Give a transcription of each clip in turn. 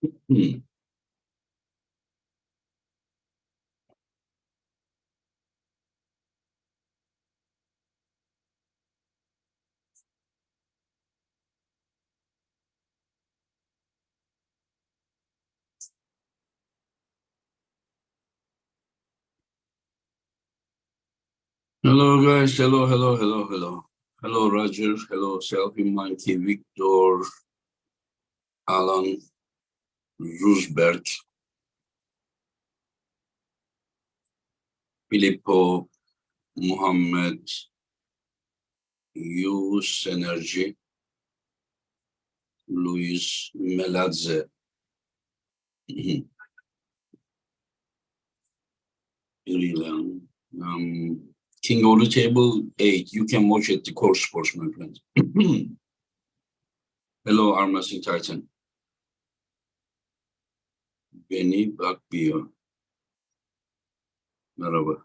Hmm. Hello, guys. Hello. Hello, Roger. Hello, Selfie Monkey, Victor, Alan, Roosberg, Filippo, Muhammad, Yus Energy, Luis Meladze. King of the Table 8. You can watch at the Coresports, my friend. Hello, Armasin Titan. Beni bakmıyor. Merhaba.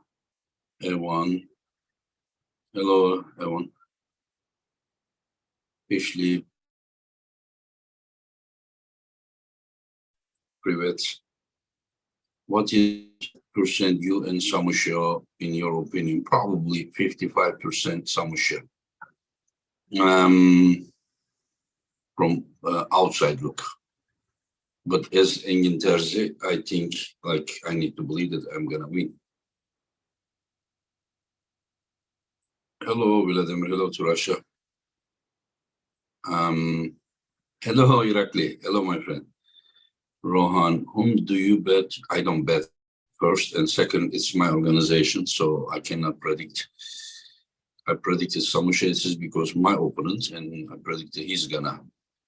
Evan. Hello, Evan. Ashley. Privet. What is percent you and Samusha, in your opinion? Probably 55% Samusha. From outside look. But as Engin Terzi, I think I need to believe that I'm gonna win. Hello, Vladimir. Hello to Russia. Hello, Irakli. Hello, my friend. Rohan, whom do you bet? I don't bet. First and second, it's my organization, so I cannot predict. I predicted Samusha because my opponent, and I predicted he's gonna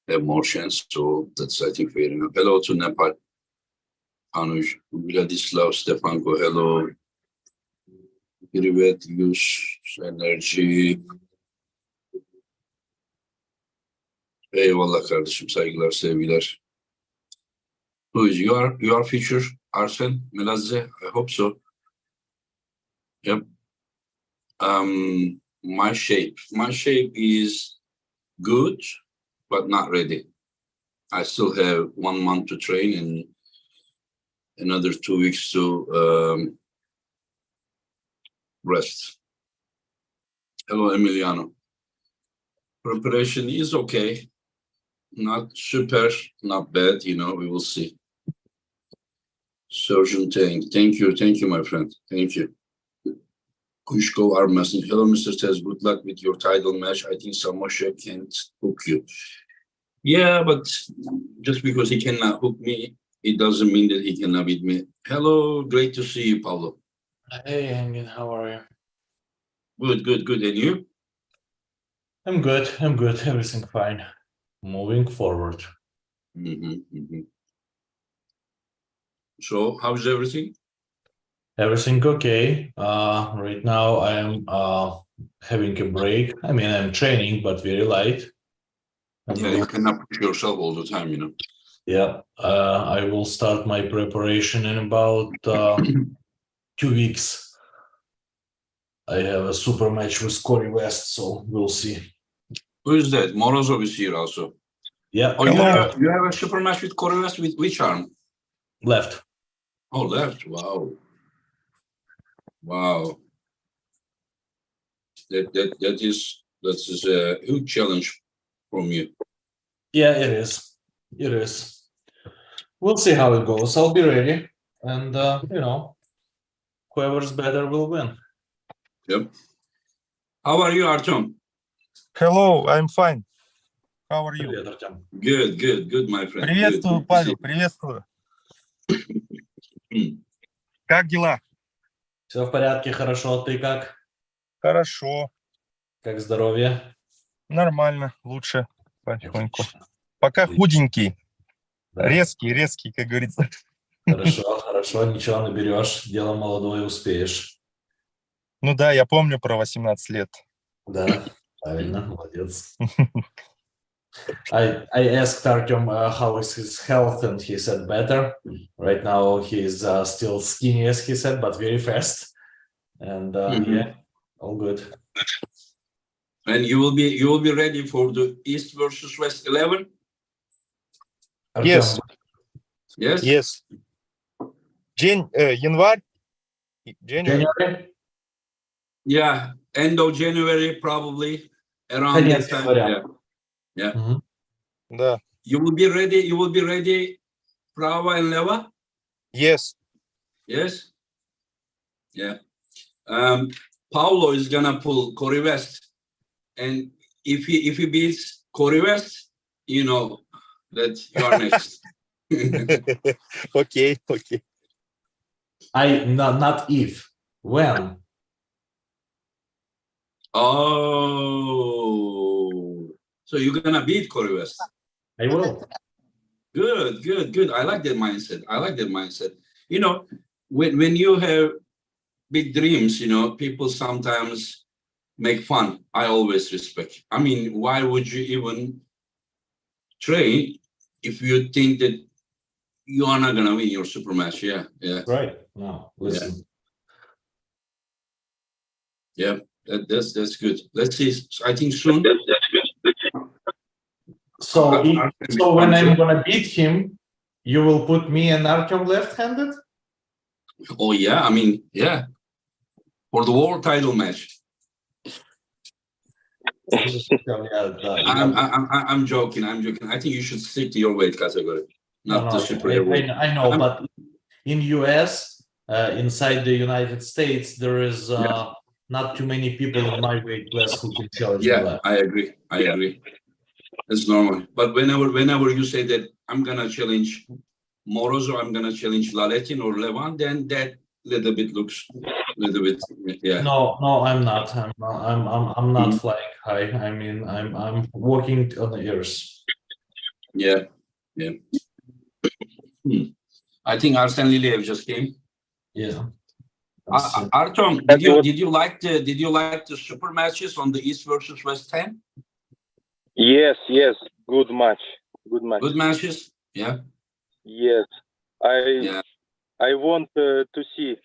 have more chance. So that's, I think, fair enough. Hello to Nepal. Anuj, Vladislav, Stefanko, hello. Privet, Yus, Enerji. Eyvallah kardeşim, saygılar, sevgiler. Who is your feature? Arsen, Melazze? I hope so. Yep. My shape is good, but not ready. I still have 1 month to train and another 2 weeks to rest. Hello, Emiliano. Preparation is okay. Not super, not bad, we will see. Surgeon Tank, thank you, my friend. Thank you. Kushko Armasin, hello, Mr. Tez. Good luck with your title match. I think Samusha can't hook you. Yeah, but just because he cannot hook me, it doesn't mean that he cannot beat me. Hello, great to see you, Paulo. Hey, Engin, how are you? Good. And you? I'm good. Everything fine. Moving forward. So, how's everything? Everything okay. Right now I am having a break. I mean, I'm training, but very light. Yeah, you cannot push yourself all the time, Yeah, I will start my preparation in about 2 weeks. I have a super match with Corey West, so we'll see. Who is that? Morozov is here also. Yeah. Oh, you have a super match with Corey West with which arm? Left. Oh, left. Wow. That is a huge challenge from you. Yeah, it is. We'll see how it goes. I'll be ready, and whoever's better will win. Yep. How are you, Artyom? Hello, I'm fine. How are you? Привет, Артем. Good, my friend. Приветствую, Good. Павел, приветствую. Как дела? Все в порядке, хорошо. Ты как? Хорошо. Как здоровье? Нормально, лучше потихоньку. Отлично. Пока худенький. Да. Резкий, как говорится. Хорошо, ничего наберешь. Дело молодое, успеешь. Ну да, я помню про 18 лет. Да, правильно, молодец. I asked Artyom how is his health, and he said better. Right now he's still skinny, as he said, but very fast. And yeah, all good. And you will be ready for the East versus West 11? Artyom, Yes. Yes? Yes. Январь? January. January? Yeah, end of January, probably. Around Конец that time. января. Yeah. Мгм. Да. You will be ready, Prava and Leva? Yes. Yes? Yeah. Paulo is gonna pull Corey West. And if he beats Corey West, you know that you are next. Okay. Not if, when. Oh, so you're gonna beat Corey West. I will. Good. I like that mindset. You know, when you have big dreams, you know, people sometimes make fun. I always respect. I mean, why would you even train if you think that you are not gonna win your super match? Yeah. Right. No, listen. Yeah, that's good. Let's see. I think soon. So when I'm gonna beat him, you will put me and Artyom left-handed? Oh yeah, I mean, yeah, for the world title match. I'm joking. I think you should stick to your weight category, not the super heavyweight. I know, but in US, inside the United States, there is not too many people in my weight class who can challenge me. Yeah, I agree. It's normal. But whenever you say that I'm gonna challenge Morozov, I'm gonna challenge Laletin or Levan, then that little bit looks yeah. No, I'm not. I'm not flying high. I mean, I'm walking on the ears. Yeah. I think Arsen Liliev just came. Yeah. Artyom, did you like the super matches on the East versus West 10? Yes. Good match. Good matches. Yeah. Yes. I want to see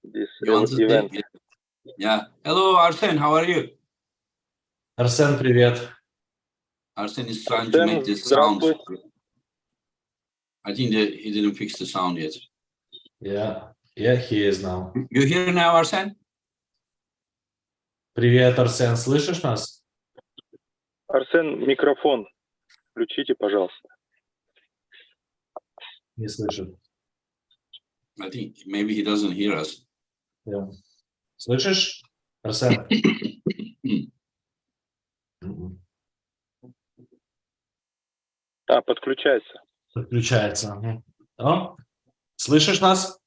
this event. Yeah. Hello, Arsen. How are you? Arsen, привет. Arsen is trying to make this sound. I think that he didn't fix the sound yet. Yeah, he is now. You hear now, Arsen? Привет, Арсен, слышишь нас? Арсен, микрофон включите, пожалуйста. Не слышит. I think maybe he doesn't hear us. Yeah. Слышишь, Арсен? Подключайся. Подключается. О, слышишь нас?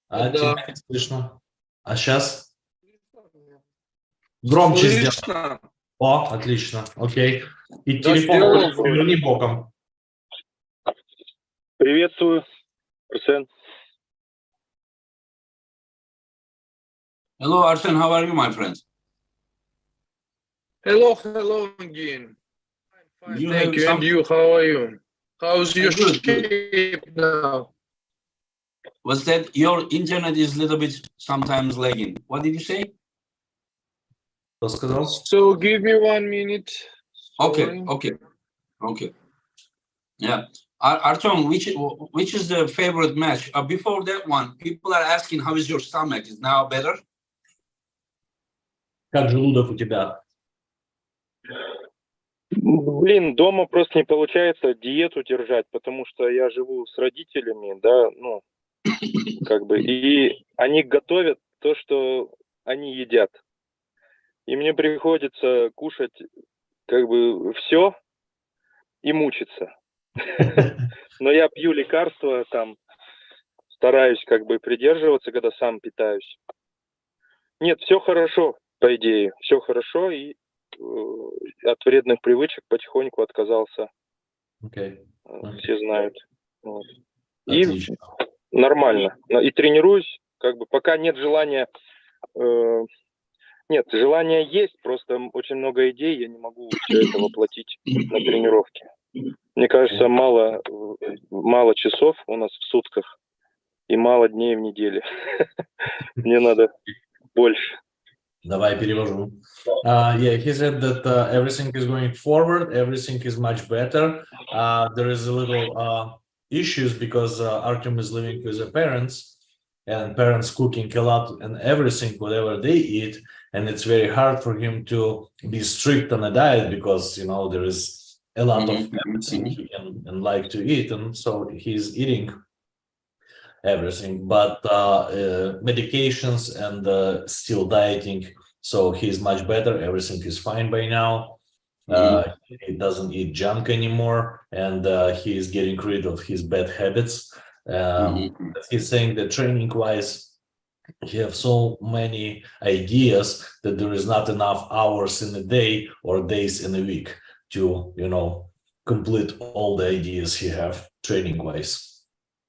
Да. Тебя не слышно. А сейчас? Громче сделай. Слышно. О, отлично. Окей. И Да, телефон сделал. верни боком. Приветствую, Арсен. Hello, Arsen. How are you, my friend? Hello again. Fine, thank you. And you, how are you? How's your shape now? Was that your internet is a little bit sometimes lagging? What did you say? Что сказал? So give me 1 minute. Okay. Yeah. Artyom, which is the favorite match? Before that one, people are asking, how is your stomach? Is now better? Как желудок у тебя? Блин, дома просто не получается диету держать, потому что я живу с родителями, да, ну, как бы, и они готовят то, что они едят. И мне приходится кушать, как бы, все и мучиться. Но я пью лекарства, там, стараюсь, как бы, придерживаться, когда сам питаюсь. Нет, все хорошо, по идее, все хорошо, и от вредных привычек потихоньку отказался. Okay. Все знают. Вот. И Отлично. нормально. И тренируюсь, как бы, пока нет желания. Нет, желание есть, просто очень много идей, я не могу все это воплотить на тренировке. Мне кажется, мало часов у нас в сутках и мало дней в неделе. Мне надо больше. Давай перевожу. Yeah, he said that everything is going forward, everything is much better. There is a little issues because Artyom is living with the parents, and parents cooking a lot and everything, whatever they eat, and it's very hard for him to be strict on a diet because there is a lot of everything he can and like to eat, and so he's eating everything, but medications and still dieting, so he's much better. Everything is fine by now. He doesn't eat junk anymore, and he is getting rid of his bad habits. He's saying that training-wise, he have so many ideas that there is not enough hours in a day or days in a week to, complete all the ideas he have training-wise.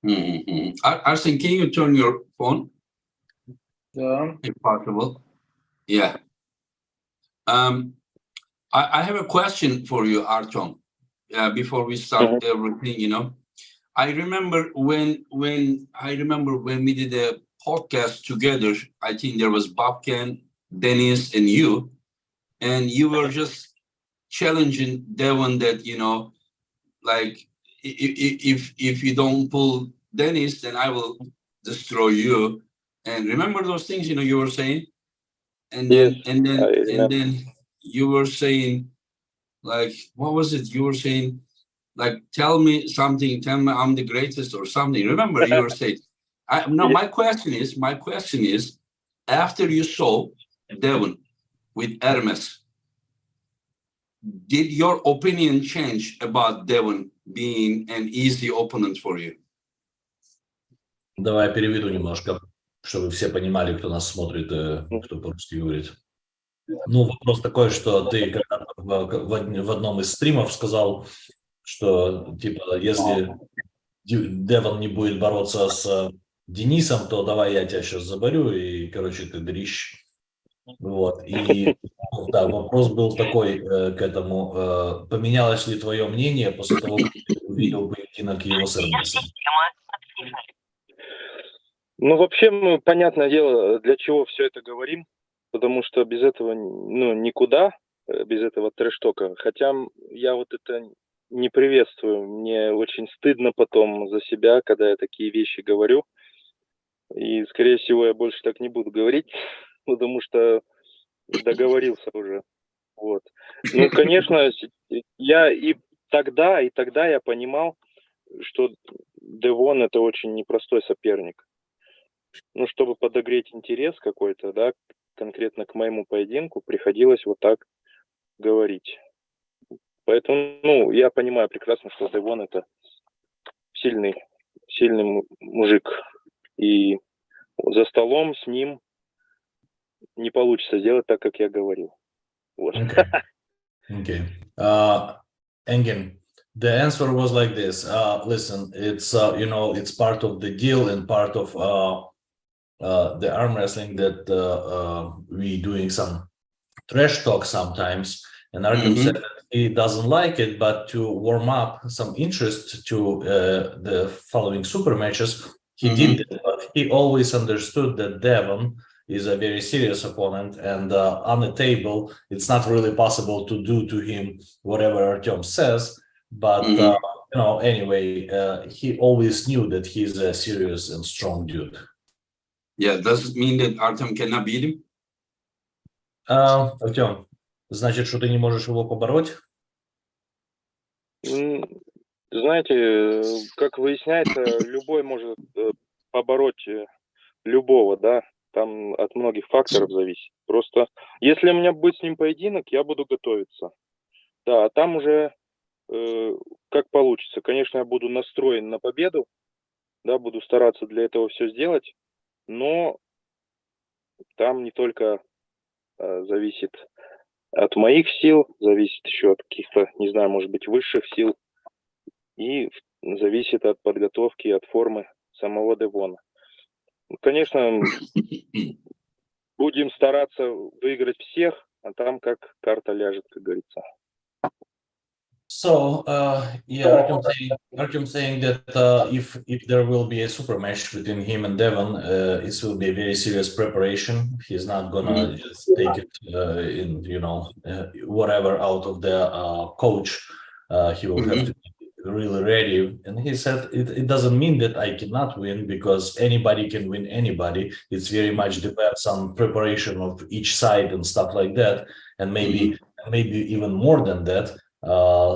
Arsen, can you turn your phone? Yeah. If possible. Yeah. I have a question for you, Artyom. Before we start everything, I remember when we did a podcast together. I think there was Bobcan, Dennis, and you were just challenging Devon that like if you don't pull Dennis, then I will destroy you. And remember those things you were saying, and then you were saying, like, what was it you were saying? Like, tell me something, tell me I'm the greatest or something. Remember you were saying, my question is, after you saw Devon with Hermes, did your opinion change about Devon being an easy opponent for you? Давай я переведу немножко, чтобы все понимали, кто нас смотрит, кто по-русски говорит. Ну, вопрос такой, что ты когда-то в одном из стримов сказал, что, типа, если Девон не будет бороться с Денисом, то давай я тебя сейчас заборю, и, короче, ты дрищ. Вот, и да, вопрос был такой к этому. Поменялось ли твое мнение после того, как ты увидел поединок его с Эрмесом? Ну, вообще, мы, понятное дело, для чего все это говорим, потому что без этого, никуда, без этого трэш-тока. Хотя я вот это не приветствую. Мне очень стыдно потом за себя, когда я такие вещи говорю. И, скорее всего, я больше так не буду говорить, потому что договорился уже. Вот. Ну, конечно, я и тогда я понимал, что Девон — это очень непростой соперник. Ну, чтобы подогреть интерес какой-то, да, конкретно к моему поединку, приходилось вот так говорить. Поэтому, я понимаю прекрасно, что Девон — это сильный мужик. И за столом с ним не получится сделать так, как я говорил. Вот. Okay. Engin, the answer was like this. Listen, it's it's part of the deal and part of the arm wrestling that we doing some trash talk sometimes. And Artyom said that he doesn't like it, but to warm up some interest to the following super matches, he did it. But he always understood that Devon is a very serious opponent, and on the table, it's not really possible to do to him whatever Artyom says. But anyway, he always knew that he's a serious and strong dude. Yeah, does it mean that Artyom cannot beat him? Артем, значит, что ты не можешь его побороть? Знаете, как выясняется, любой может побороть любого, да, там от многих факторов зависит. Просто если у меня будет с ним поединок, я буду готовиться. Да, а там уже как получится. Конечно, я буду настроен на победу, да, буду стараться для этого все сделать, но там не только зависит от моих сил, зависит еще от каких-то, не знаю, может быть, высших сил, и зависит от подготовки, от формы самого Девона. Конечно, будем стараться выиграть всех, а там как карта ляжет, как говорится. So, Artyom saying that if there will be a super match between him and Devon, it will be a very serious preparation. He's not gonna just take it in, whatever out of the coach. He will have to really ready. And he said it doesn't mean that I cannot win, because anybody can win anybody. It's very much depends on preparation of each side and stuff like that, and maybe even more than that,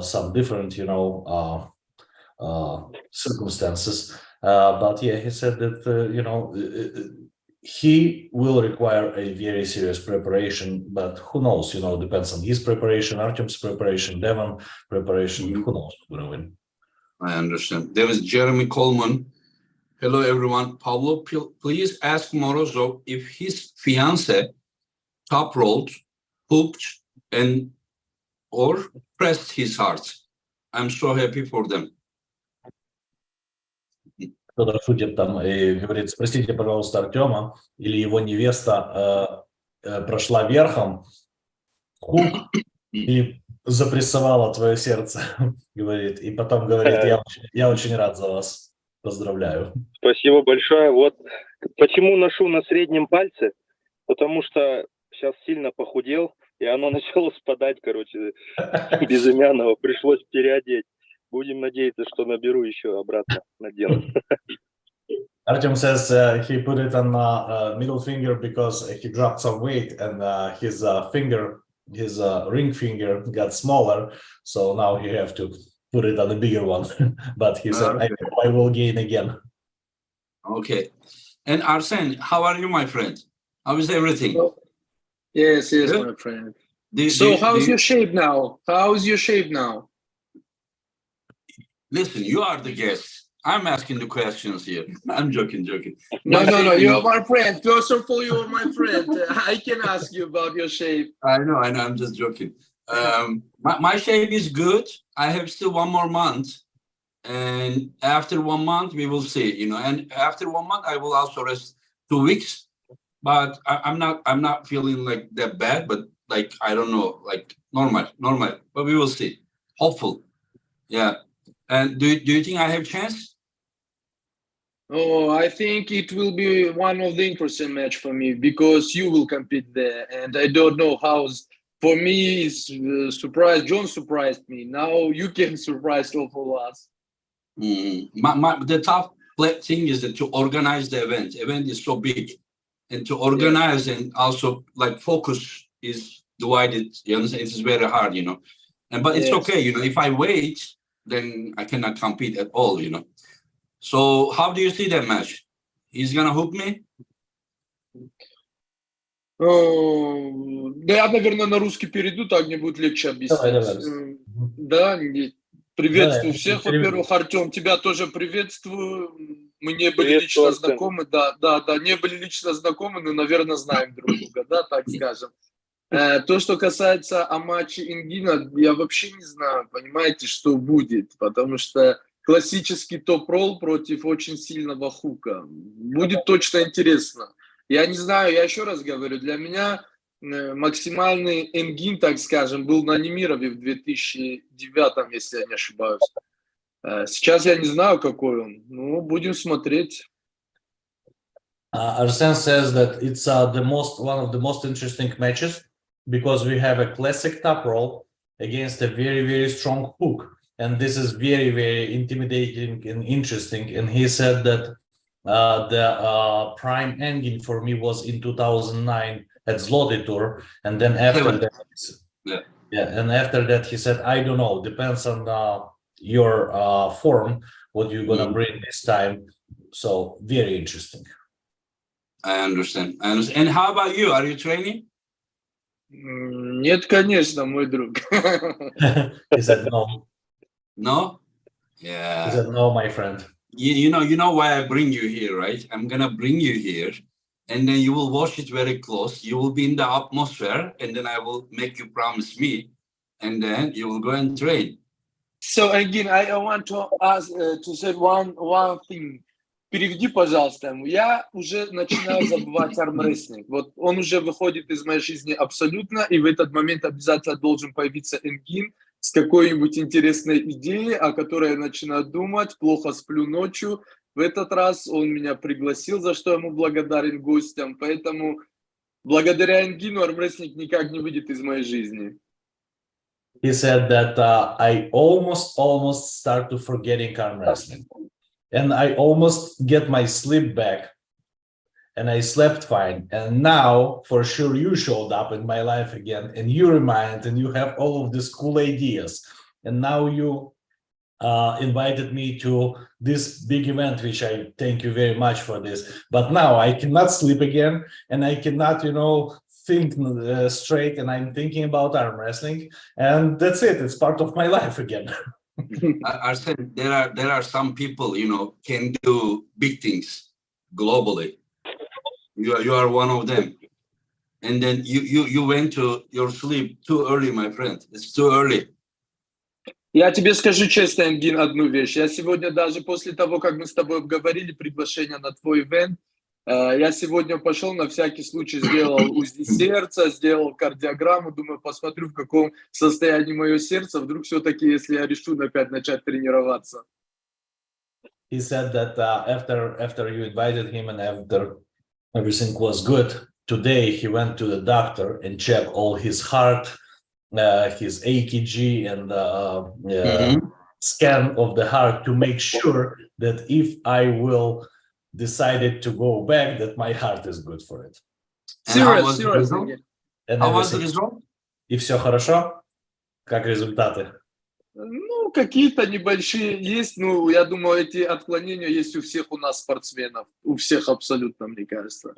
some different circumstances. But yeah, he said that he will require a very serious preparation, but who knows, depends on his preparation, Artyom's preparation, Devon preparation, who knows who's gonna win. I understand. There was Jeremy Coleman. Hello, everyone. Pablo, please ask Morozov if his fiance top rolled, hooked, and or pressed his heart. I'm so happy for them. Кто-то шутит там и говорит: спросите, пожалуйста, Артема, или его невеста прошла верхом, хук, и запрессовала твое сердце, говорит, и потом говорит: я очень рад за вас, поздравляю. Спасибо большое. Вот почему ношу на среднем пальце, потому что сейчас сильно похудел, и оно начало спадать, короче, безымянного, пришлось переодеть. Будем надеяться, что наберу еще обратно, надену. Artyom says he put it on middle finger because he dropped some weight, and his ring finger got smaller, so now he have to put it on the bigger one. But he said, okay. I will gain again. Okay. And Arsen, how are you, my friend? How is everything? Yes, Good? my friend. How's your shape now? How's your shape now? Listen, you are the guest. I'm asking the questions here. I'm joking. No, you're my friend. First of all, you're my friend. I can ask you about your shape. I know. I'm just joking. My shape is good. I have still 1 more month. And after 1 month, we will see, and after 1 month, I will also rest 2 weeks. But I'm not feeling like that bad, but like, I don't know, like normal, but we will see. Hopeful. Yeah. And do you think I have chance? Oh, I think it will be one of the interesting match for me, because you will compete there, and I don't know how's. For me, it's surprise. John surprised me. Now you can surprise all of us. The tough thing is that to organize the event. Event is so big, and to organize and also like focus is divided. You understand? It is very hard, but it's okay. If I wait, then I cannot compete at all, So how do you see that match? He's gonna hook me? Да, я, наверное, на русский перейду, так мне будет легче объяснить. Да, приветствую всех, во-первых, Артем, тебя тоже приветствую. Мы не были лично знакомы, да, не были лично знакомы, но, наверное, знаем друг друга, да, так скажем. То, что касается матча Ингина, я вообще не знаю, понимаете, что будет, потому что классический топ-ролл против очень сильного хука. Будет точно интересно. Я не знаю, я еще раз говорю, для меня максимальный Энгин, так скажем, был на Немирове в 2009, если я не ошибаюсь. Сейчас я не знаю, какой он. Ну, будем смотреть. Arsen says that it's one of the most interesting matches, because we have a classic top roll against a very, very strong hook. And this is very, very intimidating and interesting. And he said that the prime ending for me was in 2009 at Zloty Tour. And then after that, and after that, he said, I don't know, depends on your form, what you're going to bring this time. So very interesting. I understand. And how about you? Are you training? Нет, конечно, мой друг. He said no. No? Yeah. He said no, my friend. You know why I bring you here, right? I'm gonna bring you here, and then you will watch it very close. You will be in the atmosphere, and then I will make you promise me, and then you will go and train. So again, I want to ask to say one thing. Переведи, пожалуйста, ему. Я уже начинаю забывать армрестлинг. Вот он уже выходит из моей жизни абсолютно, и в этот момент обязательно должен появиться Энгин с какой-нибудь интересной идеей, о которой я начинаю думать, плохо сплю ночью. В этот раз он меня пригласил, за что ему благодарен гостям. Поэтому благодаря Энгину армрестлинг никак не выйдет из моей жизни. He said that I almost start to forgetting arm wrestling, and I almost get my sleep back, and I slept fine. And now, for sure, you showed up in my life again, and you remind, and you have all of these cool ideas, and now you invited me to this big event, which I thank you very much for this. But now I cannot sleep again, and I cannot, think straight, and I'm thinking about arm wrestling, and that's it. It's part of my life again. Arsen, there are some people, can do big things globally. You are one of them. And then you went to your sleep too early, my friend. It's too early. Я тебе скажу честно, Энгин, одну вещь. Я сегодня даже после того, как мы с тобой обговорили приглашение на твой ивент, я сегодня пошел, на всякий случай сделал УЗИ сердца, сделал кардиограмму, думаю, посмотрю, в каком состоянии мое сердце, вдруг все-таки, если я решу опять начать тренироваться. He said that after you invited him and after everything was good, today he went to the doctor and checked all his heart, his EKG and scan of the heart to make sure that if I will decided to go back, that my heart is good for it. How was the result? И все хорошо? Как результаты? Ну, какие-то небольшие есть. Ну, я думаю, эти отклонения есть у всех у нас спортсменов. У всех абсолютно, мне кажется.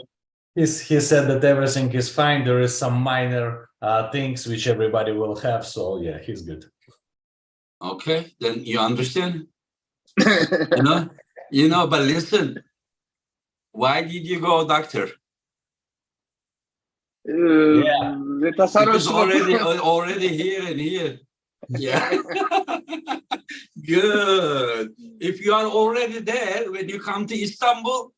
He said that everything is fine. There is some minor things which everybody will have. So yeah, he's good. Okay, then you understand. But listen, why did you go, doctor? Это хороший вопрос. Already here and here. Yeah. Good. If you are already there, when you come to Istanbul,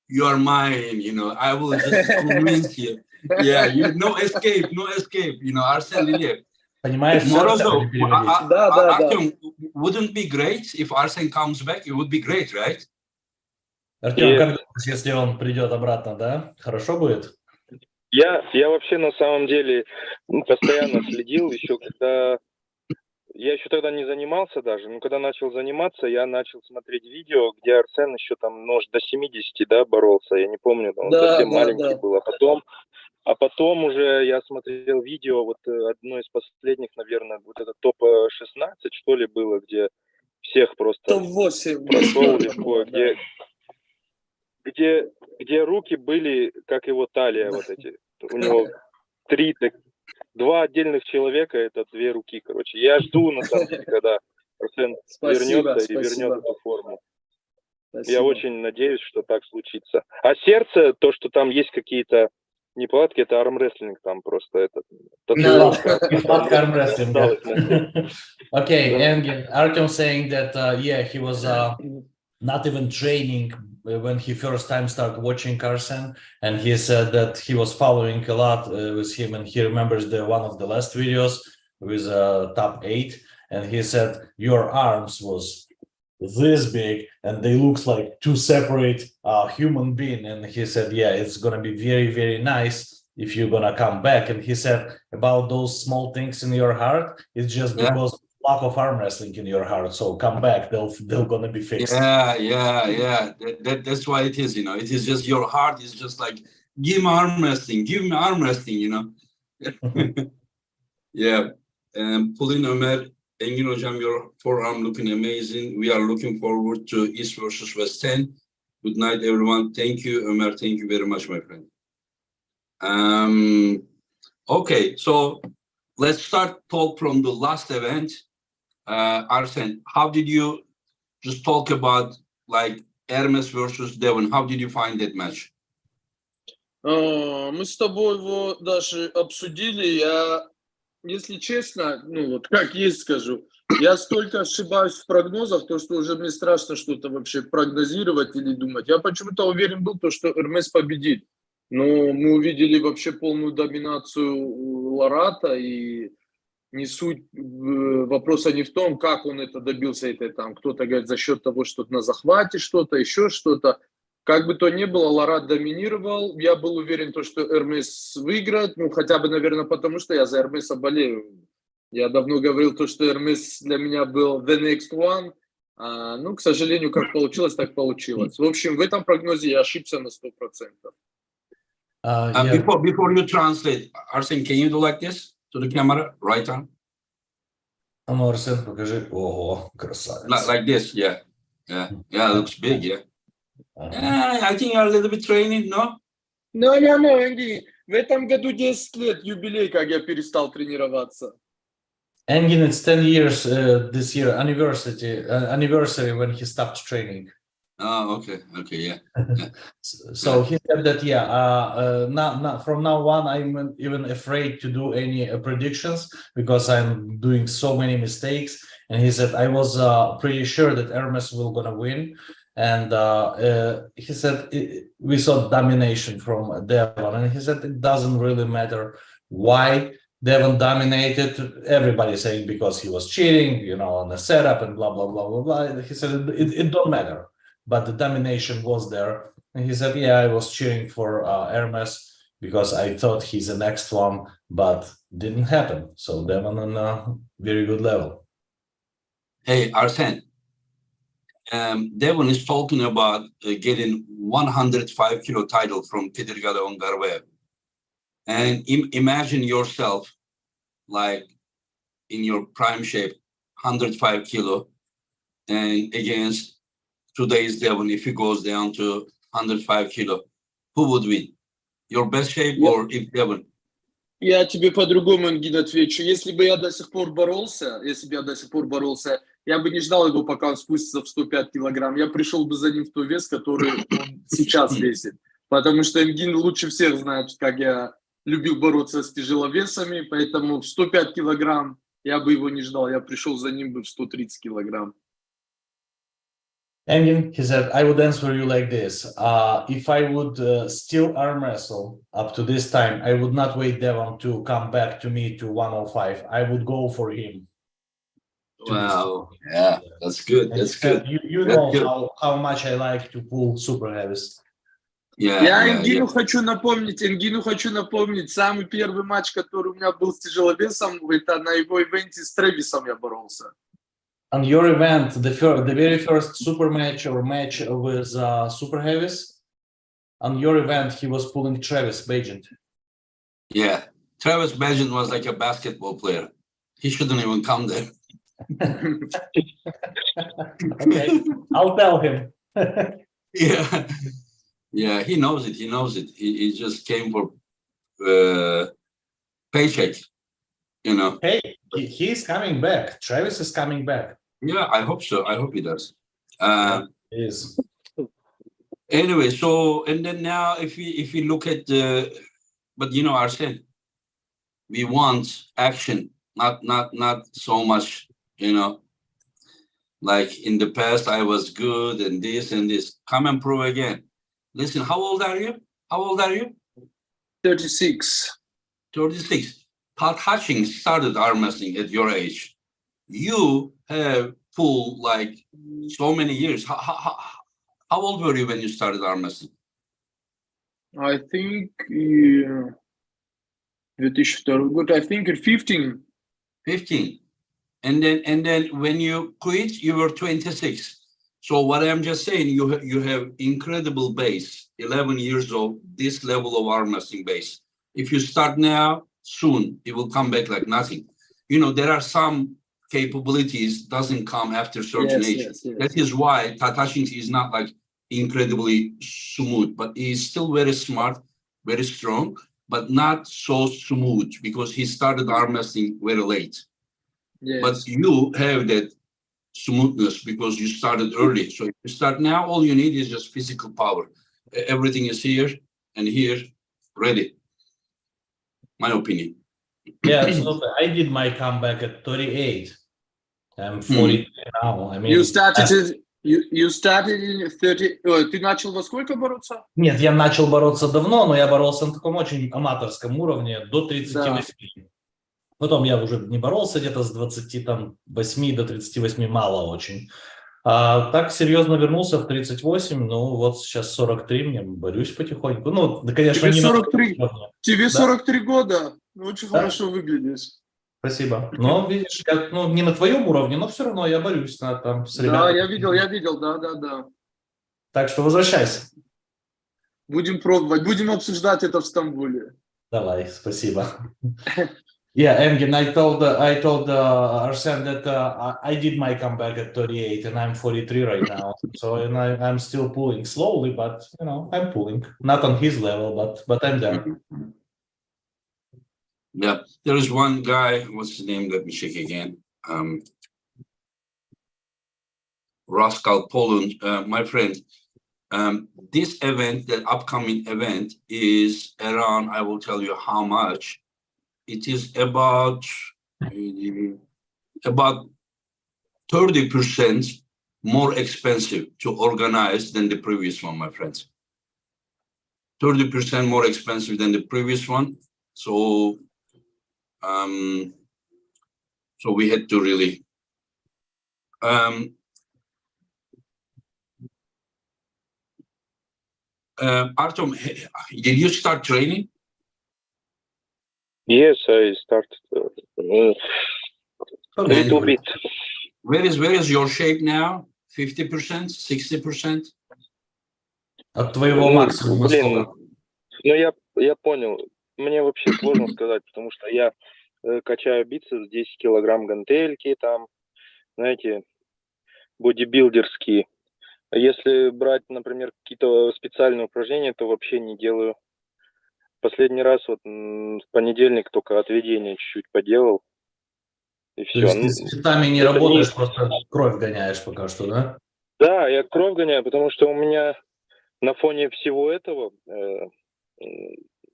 you are mine, I will just convince you. Yeah, no escape. Arsen, Liliev. Morozov, Artyom, wouldn't be great if Arsen comes back? It would be great, right? Артем, как думаешь, если он придет обратно, да? Хорошо будет? Я вообще на самом деле постоянно следил, я еще тогда не занимался даже, но когда начал заниматься, я начал смотреть видео, где Арсен еще там до 70, да, боролся, я не помню, он совсем маленький был, а потом уже я смотрел видео, вот одно из последних, наверное, вот это топ-16, что ли, было, где всех просто топ-8 прошел легко, где руки были, как его талия, вот эти, у него два отдельных человека, это две руки, короче. Я жду, на самом деле, когда Арсен вернется и вернет эту форму. Спасибо. Я очень надеюсь, что так случится. А сердце, то, что там есть какие-то неполадки, это армрестлинг там просто. Это татуировка. Okay, and Artyom saying that, he was not even training when he first time started watching Arsen, and he said that he was following a lot with him, and he remembers one of the last videos with top 8, and he said your arms was this big and they looks like two separate human being, and he said it's gonna be very, very nice if you're gonna come back. And he said about those small things in your heart, it's just because lack of arm wrestling in your heart, so come back, they're gonna be fixed. That's why it is, it is just your heart is just like give me arm wrestling, Yeah. Pulling Ömer, Engin Hocam, your forearm looking amazing. We are looking forward to East versus West 10. Good night, everyone. Thank you, Ömer. Thank you very much, my friend. Okay, so let's start talk from the last event. Arsen, how did you just talk about like Hermes versus Devon? How did you find that match? Мы с тобой его даже обсудили. Я, если честно, как есть скажу, я столько ошибаюсь в прогнозах, то что уже мне страшно что-то вообще прогнозировать или думать. Я почему-то уверен был, что Hermes победит. Но мы увидели вообще полную доминацию Ларата, и не суть вопроса не в том, как он это добился, кто-то говорит за счет того, что на захвате что-то, еще что-то. Как бы то ни было, Ларат доминировал. Я был уверен, что Hermes выиграет, хотя бы, наверное, потому что я за Hermes болею. Я давно говорил то, что Hermes для меня был the next one. Ну, к сожалению, как получилось, так получилось. В общем, в этом прогнозе я ошибся на 100%. Before you translate, Arsen, can you do like this to the camera? Right on. Ну, Арсен, покажи. Ого, красавец. Like this, yeah. Yeah, it looks big, yeah. I think you're a little bit training, no? No, Энги, в этом году 10 лет юбилей, как я перестал тренироваться. Engin, it's 10 years this year, anniversary when he stopped training. Oh, okay, yeah. So he said that, from now on, I'm even afraid to do any predictions because I'm doing so many mistakes. And he said, I was pretty sure that Hermes will gonna win. And he said, we saw domination from Devon. And he said, it doesn't really matter why Devon dominated. Everybody saying because he was cheating, on the setup and blah, blah, blah, blah, blah. He said, it don't matter. But the domination was there. And he said, I was cheering for Hermes because I thought he's the next one, but didn't happen. So Devon on a very good level. Hey, Arsen, Devon is talking about getting 105 kilo title from Petergale on Garvev. And imagine yourself like in your prime shape, 105 kilo, and against today's Devon, if he goes down to 105 kilo, who would win? Your best shape or if Devon? Я тебе по-другому, Энгин, отвечу. Если бы я до сих пор боролся, я бы не ждал его, пока он спустится в 105 килограмм. Я пришел бы за ним в тот вес, который он сейчас весит. Потому что Энгин лучше всех знает, как я любил бороться с тяжеловесами. Поэтому в 105 килограмм я бы его не ждал. Я пришел за ним бы в 130 килограмм. Engin, he said, I would answer you like this. If I would still arm wrestle up to this time, I would not wait Devon to come back to me to 105. I would go for him. Wow, yeah, that's good. That's good. You know how much I like to pull super heavies. Я Энгину хочу напомнить, самый первый матч, который у меня был с тяжеловесом, это на его ивенте с Тревисом я боролся. On your event, the very first super match or match with super heavies, on your event, he was pulling Travis Bagent. Yeah, Travis Bagent was like a basketball player. He shouldn't even come there. Okay, I'll tell him. Yeah, he knows it. He just came for paycheck, Hey, he's coming back. Travis is coming back. Yeah, I hope so. I hope he does. He is. Anyway, so and then now, if we look at but Arsen, we want action, not so much, like in the past I was good and this and this. Come and prove again. Listen, how old are you? 36. 36. Todd Hutchings started arm wrestling at your age. You have pulled like so many years. How old were you when you started arm wrestling? I think 2002. I think 15. 15. And then when you quit, you were 26. So what I'm just saying, you have incredible base, 11 years old, this level of arm wrestling base. If you start now, soon it will come back like nothing. There are some capabilities doesn't come after certain age. Yes. That is why Tatashins is not like incredibly smooth, but he is still very smart, very strong, but not so smooth because he started arm wrestling very late. Yes. But you have that smoothness because you started early. So if you start now, all you need is just physical power. Everything is here and here, ready. My opinion. Yeah, absolutely. I did my comeback at 38. I'm 40 now. I mean, you started in 30. Ты начал во сколько бороться? Нет, я начал бороться давно, но я боролся на таком очень аматорском уровне до 38. Да. Потом я уже не боролся где-то с 28 до 38, мало очень. А так серьезно вернулся в 38, ну вот сейчас 43, мне борюсь потихоньку. Ну, да, конечно, тебе не 43. Тебе да? 43 года, очень хорошо выглядишь. Спасибо. Но, видишь, я, ну, не на твоем уровне, но все равно я борюсь там с Да, ребятами. я видел, да. Так что возвращайся. Будем пробовать, будем обсуждать это в Стамбуле. Давай, спасибо. Yeah, Engin, I told Arsen that I did my comeback at 38 and I'm 43 right now. So and I'm still pulling slowly, but you know, I'm pulling. Not on his level, but I'm there. Yeah, there is one guy, what's his name? Let me check again. Raskal Poland, my friend. This event, the upcoming event, is around, I will tell you how much. It is about 30% more expensive to organize than the previous one, my friends. 30% more expensive than the previous one. So, so we had to really. Artyom, did you start training? Yes, I started a little bit. Where is your shape now? 50%, 60%? От твоего максимума Блин, сколько? ну я понял. Мне вообще сложно сказать, потому что я качаю бицепс, 10 килограмм гантельки, там, знаете, бодибилдерские. Если брать, например, какие-то специальные упражнения, то вообще не делаю. Последний раз вот в понедельник только отведение чуть-чуть поделал. И То все. есть ты с цветами не работаешь, просто кровь гоняешь пока что, да? Да, я кровь гоняю, потому что у меня на фоне всего этого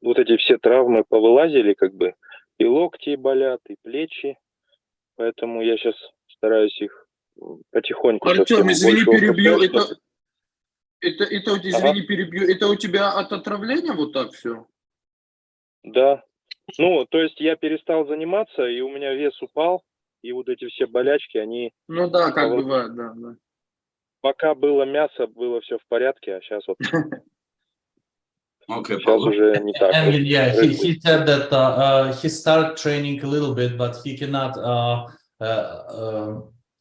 вот эти все травмы повылазили, как бы, и локти болят, и плечи, поэтому я сейчас стараюсь их потихоньку. Артем, извини, перебью. Извини, перебью. Это у тебя от отравления вот так все? Да. Ну, то есть я перестал заниматься, и у меня вес упал, и вот эти все болячки, они... Ну да, как бывает, да. Пока было мясо, было все в порядке, а сейчас вот... Okay, сейчас уже не так. And yeah, he said that he started training a little bit, but he cannot,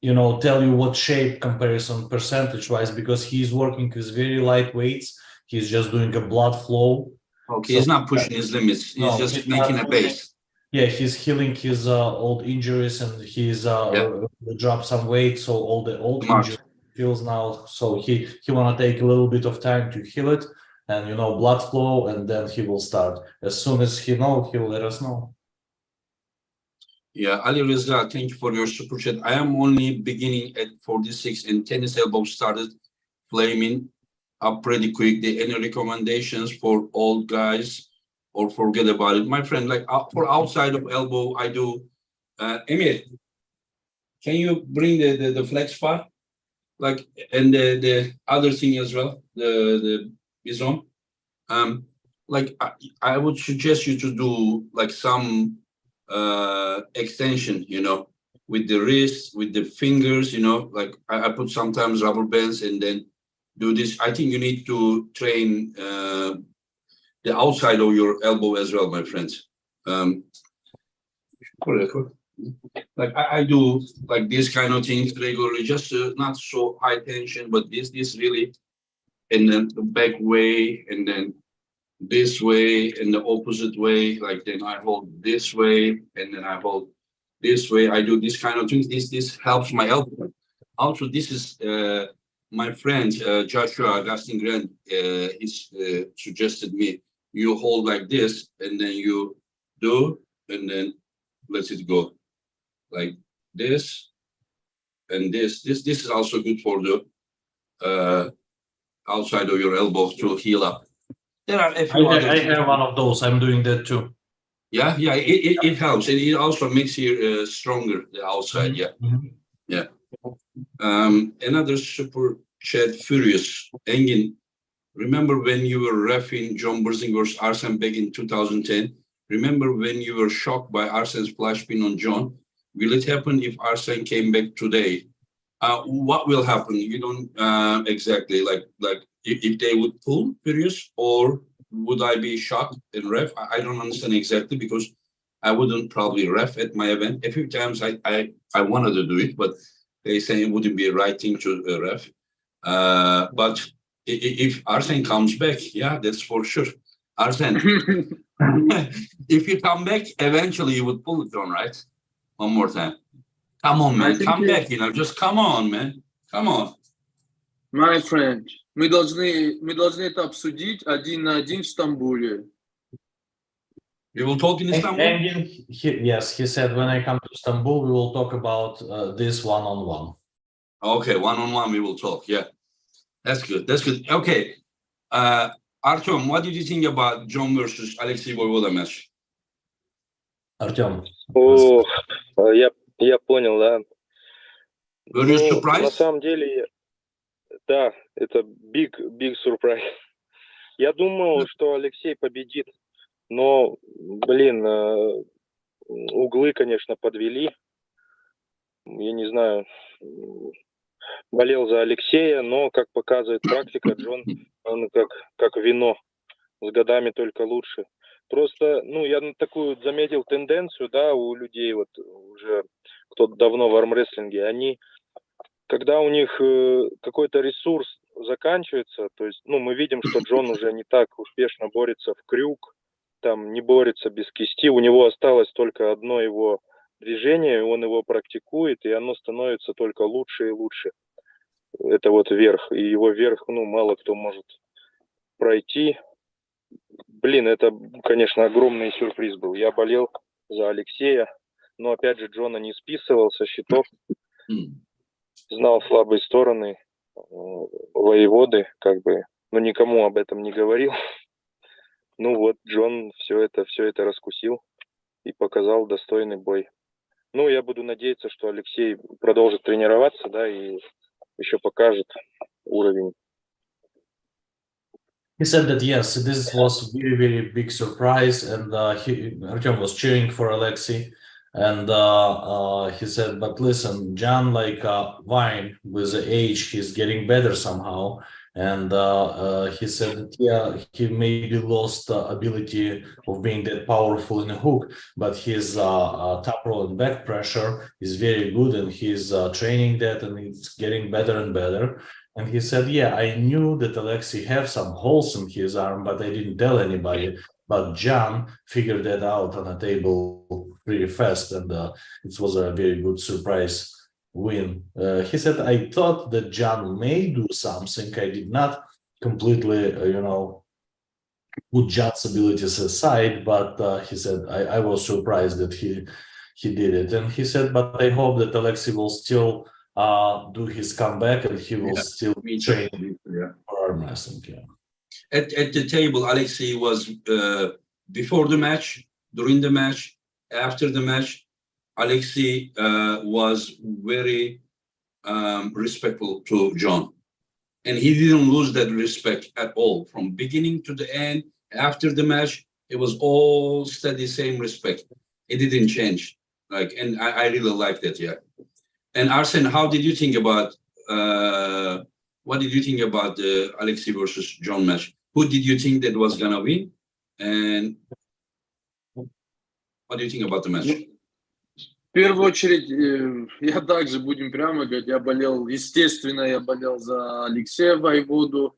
you know, tell you what shape comparison percentage-wise because he's working with very light weights. He's just doing a blood flow. Okay, he's not pushing his limits. He's just making a base. Yeah, he's healing his old injuries and he's dropped some weight, so all the old injuries feels now. So he want to take a little bit of time to heal it. And you know, blood flow, and then he will start. As soon as he knows, he will let us know. Yeah, Ali Reza, thank you for your super chat. I am only beginning at 46 and tennis elbow started flaming up pretty quick. Any recommendations for old guys or forget about it? My friend, like for outside of elbow, I do. Emir, can you bring the flex bar? Like, and the other thing as well, the Bison. Like I would suggest you to do like some extension, you know, with the wrist, with the fingers, you know, like I put sometimes rubber bands and then do this. I think you need to train the outside of your elbow as well, my friends. Like I do like this kind of things regularly, just not so high tension, but this really, and then the back way, and then this way, and the opposite way. Like then I hold this way, and then I hold this way. I do this kind of things. This helps my elbow. Also, this is my friend Joshua Augustine Grant. He's suggested me you hold like this, and then you do, and then let it go. Like this and this is also good for the outside of your elbow to heal up. There are a few I have one of those. I'm doing that too. Yeah, it helps, and it also makes you stronger, the outside. Yeah. Another super chat, Furious Engin. Remember when you were reffing John Bursing versus Arsen back in 2010? Remember when you were shocked by Arsen's flash pin on John? Will it happen if Arsen came back today? What will happen? You don't exactly like if they would pull Furious, or would I be shocked and ref? I don't understand exactly because I wouldn't probably ref at my event. A few times I wanted to do it, but they say it wouldn't be a right thing to ref. But if Arsen comes back, yeah, that's for sure. Arsen, if you come back, eventually you would pull it on, right? One more time. Come on, man. Come back, just come on, man. Come on. My friend, мы должны это обсудить 1 на 1 в Стамбуле. We will talk in Istanbul? Yes, he said, when I come to Istanbul, we will talk about this one-on-one. Okay, one-on-one we will talk, yeah. That's good, that's good. Okay, Artyom, what did you think about John versus Alexei Voivoda match? Artyom. О, я понял, да. Were you surprised? На самом деле, да, это big surprise. Я думал, что Алексей победит, но, блин, углы, конечно, подвели. Я не знаю, болел за Алексея, но, как показывает практика, Джон, он как вино, с годами только лучше. Просто, я такую заметил тенденцию, да, у людей, вот уже кто давно в армрестлинге, они, когда у них какой-то ресурс заканчивается, то есть, мы видим, что Джон уже не так успешно борется в крюк, там не борется без кисти, у него осталось только одно его движение, он его практикует, и оно становится только лучше и лучше. Это вот верх, и его верх, мало кто может пройти. Блин, это, конечно, огромный сюрприз был. Я болел за Алексея, но, опять же, Джона не списывал со счетов, знал слабые стороны Воеводы, но никому об этом не говорил. Вот Джон все это раскусил и показал достойный бой. Я буду надеяться, что Алексей продолжит тренироваться, да, и еще покажет уровень. He said that yes, this was very, very big surprise, and Artyom was cheering for Alexei, and he said, but listen, John, like wine with the age, he's getting better somehow. And he said that, yeah, he maybe lost the ability of being that powerful in a hook, but his top roll and back pressure is very good, and he's training that, and it's getting better and better. And he said, yeah, I knew that Alexei have some holes in his arm, but I didn't tell anybody. But John figured that out on a table pretty fast, and it was a very good surprise win. He said, I thought that John may do something. I did not completely, put John's abilities aside, but he said, I was surprised that he did it. And he said, but I hope that Alexei will still do his comeback, and he will still train for arm wrestling. Yeah. At the table, Alexei was before the match, during the match, after the match. Alexei was very respectful to John, and he didn't lose that respect at all from beginning to the end. After the match, it was all steady, same respect. It didn't change. And I really like that. Yeah. And Arsen, how did you think about what did you think about the Alexei versus John match? Who did you think that was gonna win? And what do you think about the match? В первую очередь, я также, будем прямо говорить, я болел за Алексея Воеводу.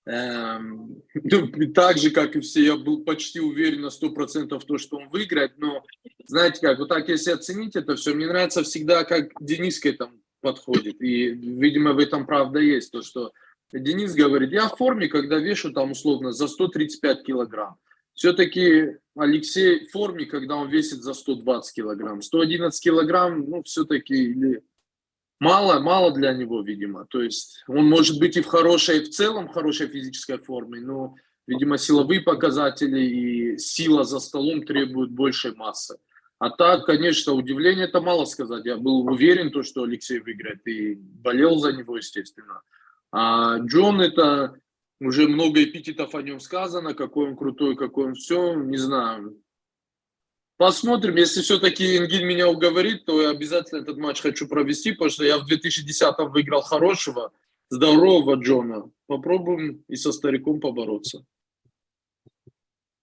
Так же, как и все, я был почти уверен на 100% в том, что он выиграет. Но, знаете как, вот так, если оценить это все, мне нравится всегда, как Денис к этому подходит. И, видимо, в этом правда есть. То, что Денис говорит, я в форме, когда вешу там условно за 135 килограмм. Все-таки Алексей в форме, когда он весит за 120 килограмм. 111 килограмм, все-таки мало для него, видимо. То есть он может быть и в целом хорошей физической форме, но, видимо, силовые показатели и сила за столом требуют большей массы. А так, конечно, удивление это мало сказать. Я был уверен, что Алексей выиграет, и болел за него, естественно. А Джон это... Уже много эпитетов о нем сказано, какой он крутой, какой он все, не знаю. Посмотрим, если все-таки Ингин меня уговорит, то я обязательно этот матч хочу провести, потому что я в 2010-м выиграл хорошего, здорового Джона. Попробуем и со стариком побороться.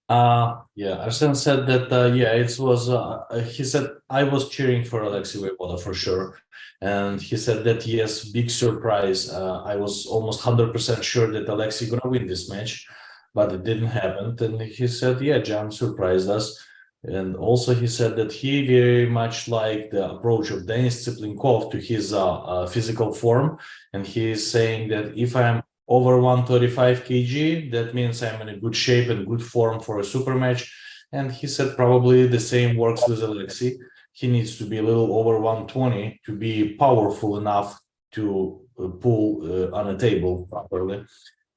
Yeah, Arsen said that, yeah, it was, he said, I was cheering for Alexei Voivoda for sure. And he said that, yes, big surprise. I was almost 100% sure that Alexei gonna win this match, but it didn't happen. And he said, yeah, Jan surprised us. And also he said that he very much liked the approach of Denis Tsiplinkov to his physical form. And he is saying that if I'm over 135 kg, that means I'm in a good shape and good form for a super match. And he said probably the same works with Alexei. He needs to be a little over 120 to be powerful enough to pull on a table properly.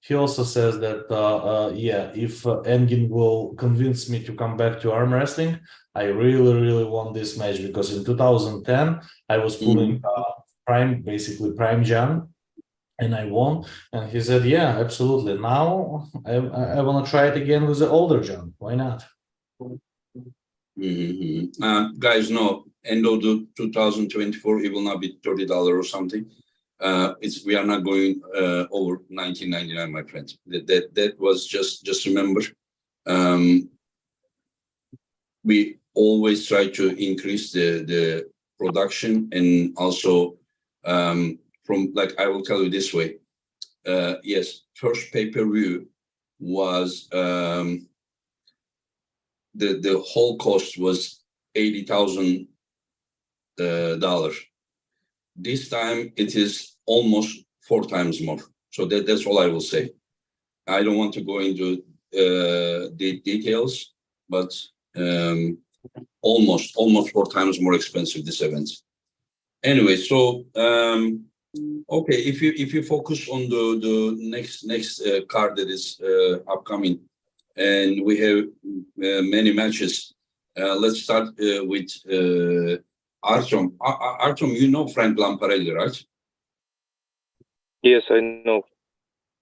He also says that, yeah, if Engin will convince me to come back to arm wrestling, I really, really want this match, because in 2010, I was pulling basically prime Jan, and I won. And he said, yeah, absolutely. Now I want to try it again with the older John. Why not? Guys, no, end of the 2024, it will not be $30 or something. We are not going over 1999, my friends. That was just remember. We always try to increase the production, and also from, like, I will tell you this way. Yes, first pay-per-view was the whole cost was $80,000. This time it is almost 4 times more. So that's all I will say. I don't want to go into the details, but almost 4 times more expensive, this event. Anyway, so okay, if you focus on the next card that is upcoming, and we have many matches. Let's start with Artyom. Artyom, you know Frank Lamparelli, right? Yes, I know.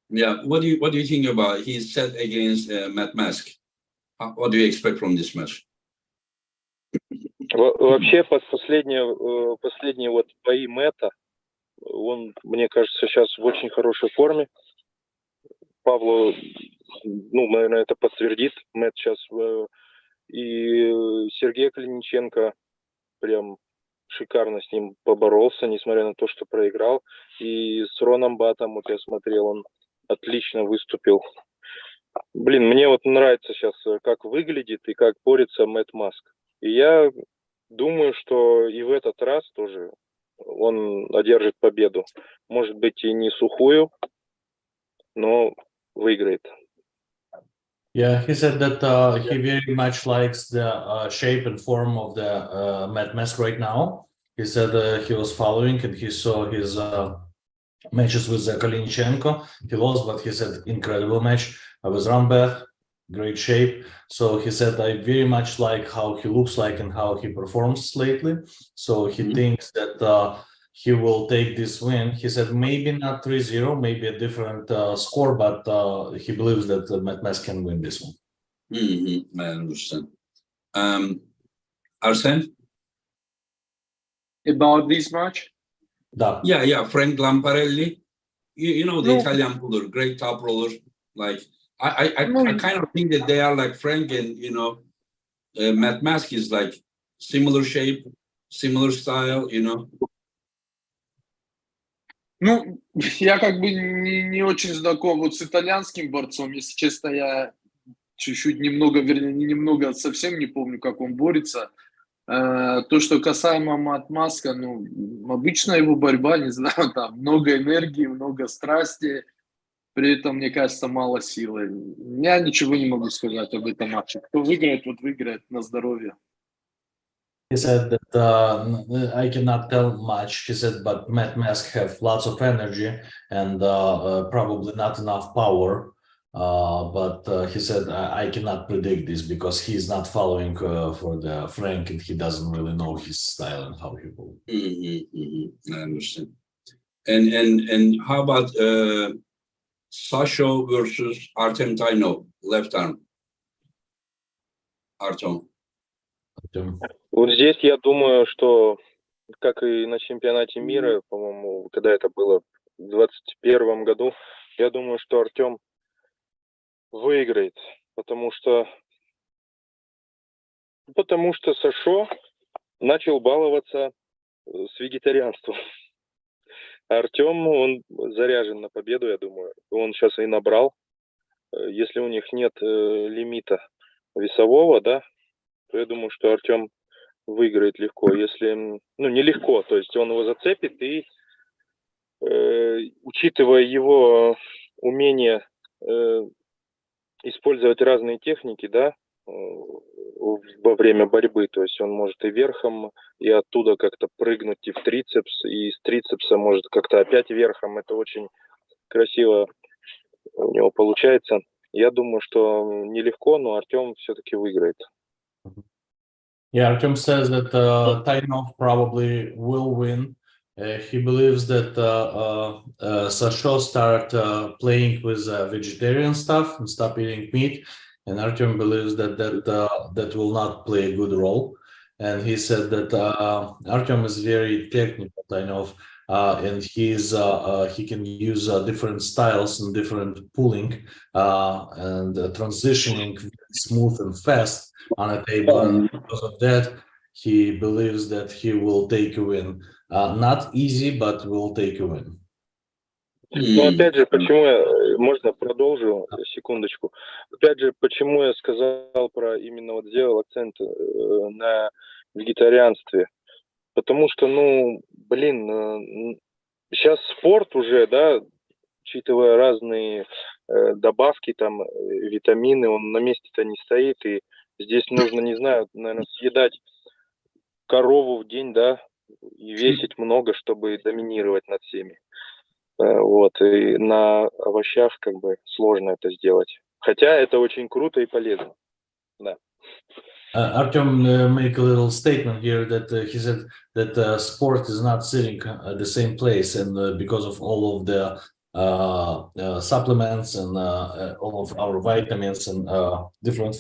Yeah. What do you think about his set against Matt Mask? What do you expect from this match? Вообще, последние вот бои Мэтта, он, мне кажется, сейчас в очень хорошей форме. Павлу, ну, наверное, это подтвердит. Мэтт сейчас и Сергей Калиниченко прям шикарно с ним поборолся, несмотря на то, что проиграл. И с Роном Батом, вот я смотрел, он отлично выступил. Блин, мне вот нравится сейчас, как выглядит и как борется Мэтт Маск. И я думаю, что и в этот раз тоже он одержит победу. Может быть, и не сухую, но выиграет. Yeah, he said that he very much likes the shape and form of the Matt Mask right now. He said he was following and he saw his matches with Kalinichenko. He lost, but he said incredible match with Rambeth, great shape. So he said, I very much like how he looks like and how he performs lately. So he thinks that he will take this win. He said maybe not 3-0, maybe a different score, but he believes that Matt Mask can win this one. I understand. Arsen? About this match? Yeah, Frank Lamparelli. You know the Italian puller, great top roller. Like I kind of think that they are like Frank and Matt Mask is like similar shape, similar style, Ну, я как бы не очень знаком вот с итальянским борцом. Если честно, я чуть-чуть немного, вернее, не немного, совсем не помню, как он борется. То, что касаемо Мэтта Маска, ну, обычная его борьба, не знаю, там много энергии, много страсти, при этом, мне кажется, мало силы. Я ничего не могу сказать об этом матче. Кто выиграет, вот выиграет, на здоровье. He said that I cannot tell much. He said, but Matt Mask have lots of energy and probably not enough power. But he said, I cannot predict this because he's not following for the Frank and he doesn't really know his style and how he will. I understand. And how about Sasho versus Artem Taino, left arm? Artyom. Вот здесь я думаю, что, как и на чемпионате мира, по-моему, когда это было в 2021 году, я думаю, что Артем выиграет, потому что Потому что Сашо начал баловаться с вегетарианством. Артем, он заряжен на победу, я думаю. Он сейчас и набрал. Если у них нет лимита весового, да, то я думаю, что Артем выиграет легко. Если, ну, не легко, то есть он его зацепит и, учитывая его умение использовать разные техники, да, во время борьбы, то есть он может и верхом, и оттуда как-то прыгнуть и в трицепс, и с трицепса может как-то опять верхом. Это очень красиво у него получается. Я думаю, что нелегко, но Артем все-таки выиграет. Yeah, Artyom says that Tainov probably will win. He believes that Sasho start playing with vegetarian stuff and stop eating meat, and Artyom believes that that will not play a good role. And he said that Artyom is very technical, Tainov, and he can use different styles and different pulling and transitioning smooth and fast on a table, and because of that, he believes that he will take a win. Not easy, but will take a win. Но опять же, почему я, можно продолжу секундочку? Опять же, почему я сказал про именно вот сделал акцент на вегетарианстве? Потому что, ну, блин, сейчас спорт уже, да, учитывая разные добавки, там, витамины, он на месте-то не стоит, и здесь нужно, не знаю, наверное, съедать корову в день, да, и весить много, чтобы доминировать над всеми. Вот, и на овощах как бы сложно это сделать. Хотя это очень круто и полезно, да. Artyom make a little statement here that he said that sport is not sitting at the same place, and because of all of the supplements and all of our vitamins and different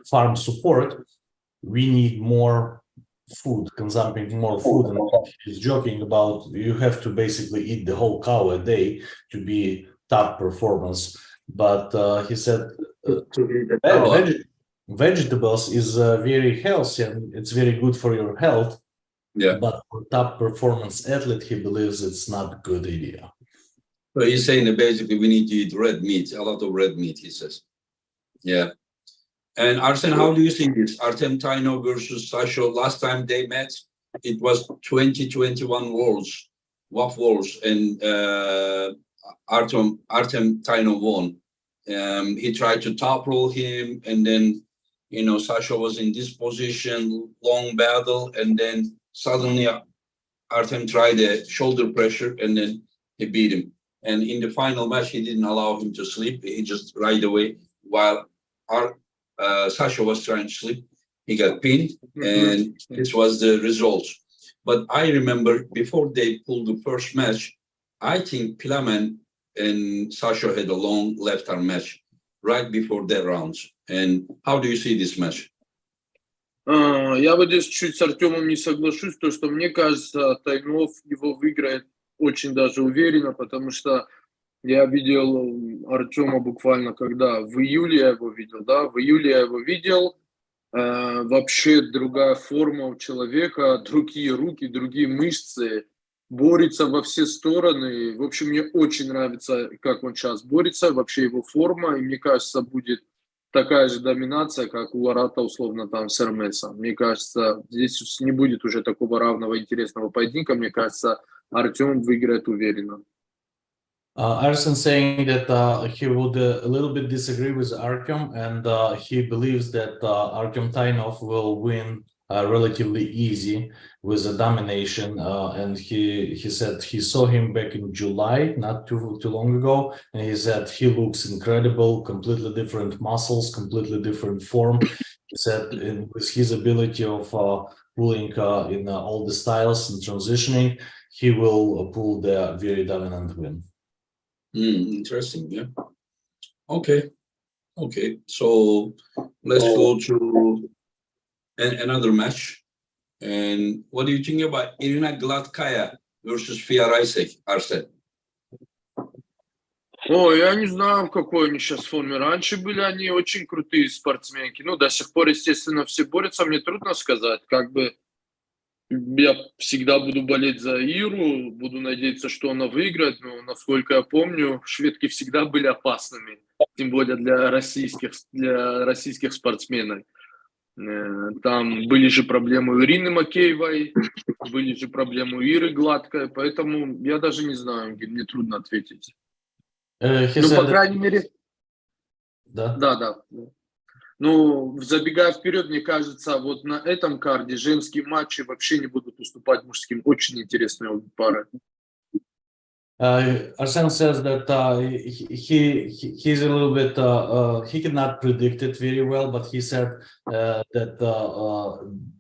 farm support, we need more food, consuming more food. And he's joking about you have to basically eat the whole cow a day to be top performance. But he said vegetables is very healthy and it's very good for your health. Yeah. But for top performance athlete, he believes it's not a good idea. So he's saying that basically we need to eat red meat, a lot of red meat, he says. Yeah. And Arsen, how do you see this? Artem Tainov versus Sasho, last time they met, it was 2021 Worlds, WAF Worlds, and Artem Tainov won. He tried to top roll him, and then, you know, Sasha was in this position, long battle, and then suddenly Artem tried a shoulder pressure, and then he beat him. And in the final match, he didn't allow him to sleep. He just right away, while Sasha was trying to sleep, he got pinned, and this was the result. But I remember before they pulled the first match, I think Pilamen and Sasha had a long left arm match right before their rounds. And how do you see this match? Я вот здесь чуть с Артемом не соглашусь, то что мне кажется, Тайнов его выиграет очень даже уверенно, потому что я видел Артема буквально когда в июле я его видел, да, в июле я его видел, вообще другая форма у человека, другие руки, другие мышцы, борется во все стороны. В общем, мне очень нравится, как он сейчас борется, вообще его форма, и мне кажется, будет такая же доминация, как у Ларата, условно, там, с Эрмесом. Мне кажется, здесь не будет уже такого равного интересного поединка. Мне кажется, Артем выиграет уверенно. Arsen saying that he would a little bit disagree with Artyom, and he believes that Artyom Tainov will win relatively easy with a domination. And he said he saw him back in July, not too long ago, and he said he looks incredible, completely different muscles, completely different form. He said with his ability of pulling in all the styles and transitioning, he will pull the very dominant win. Interesting, yeah. Okay. So let's go to another match. And what do you think about Irina Gladkaya versus Fia Raisek, Arsen? Ой, я не знаю, в какой они сейчас форме. Раньше были они очень крутые спортсменки. Ну, до сих пор, естественно, все борются. Мне трудно сказать. Как бы я всегда буду болеть за Иру, буду надеяться, что она выиграет. Но, насколько я помню, шведки всегда были опасными. Тем более для российских спортсменов. Там были же проблемы у Ирины Макеевой, были же проблемы у Иры Гладкой. Поэтому я даже не знаю, мне трудно ответить. He Ну, said по that, крайней мере, да. да. Ну, забегая вперед, мне кажется, вот на этом карде женские матчи вообще не будут уступать мужским. Очень интересные обе пары. Arsen says that he's a little bit he cannot predict it very well, but he said that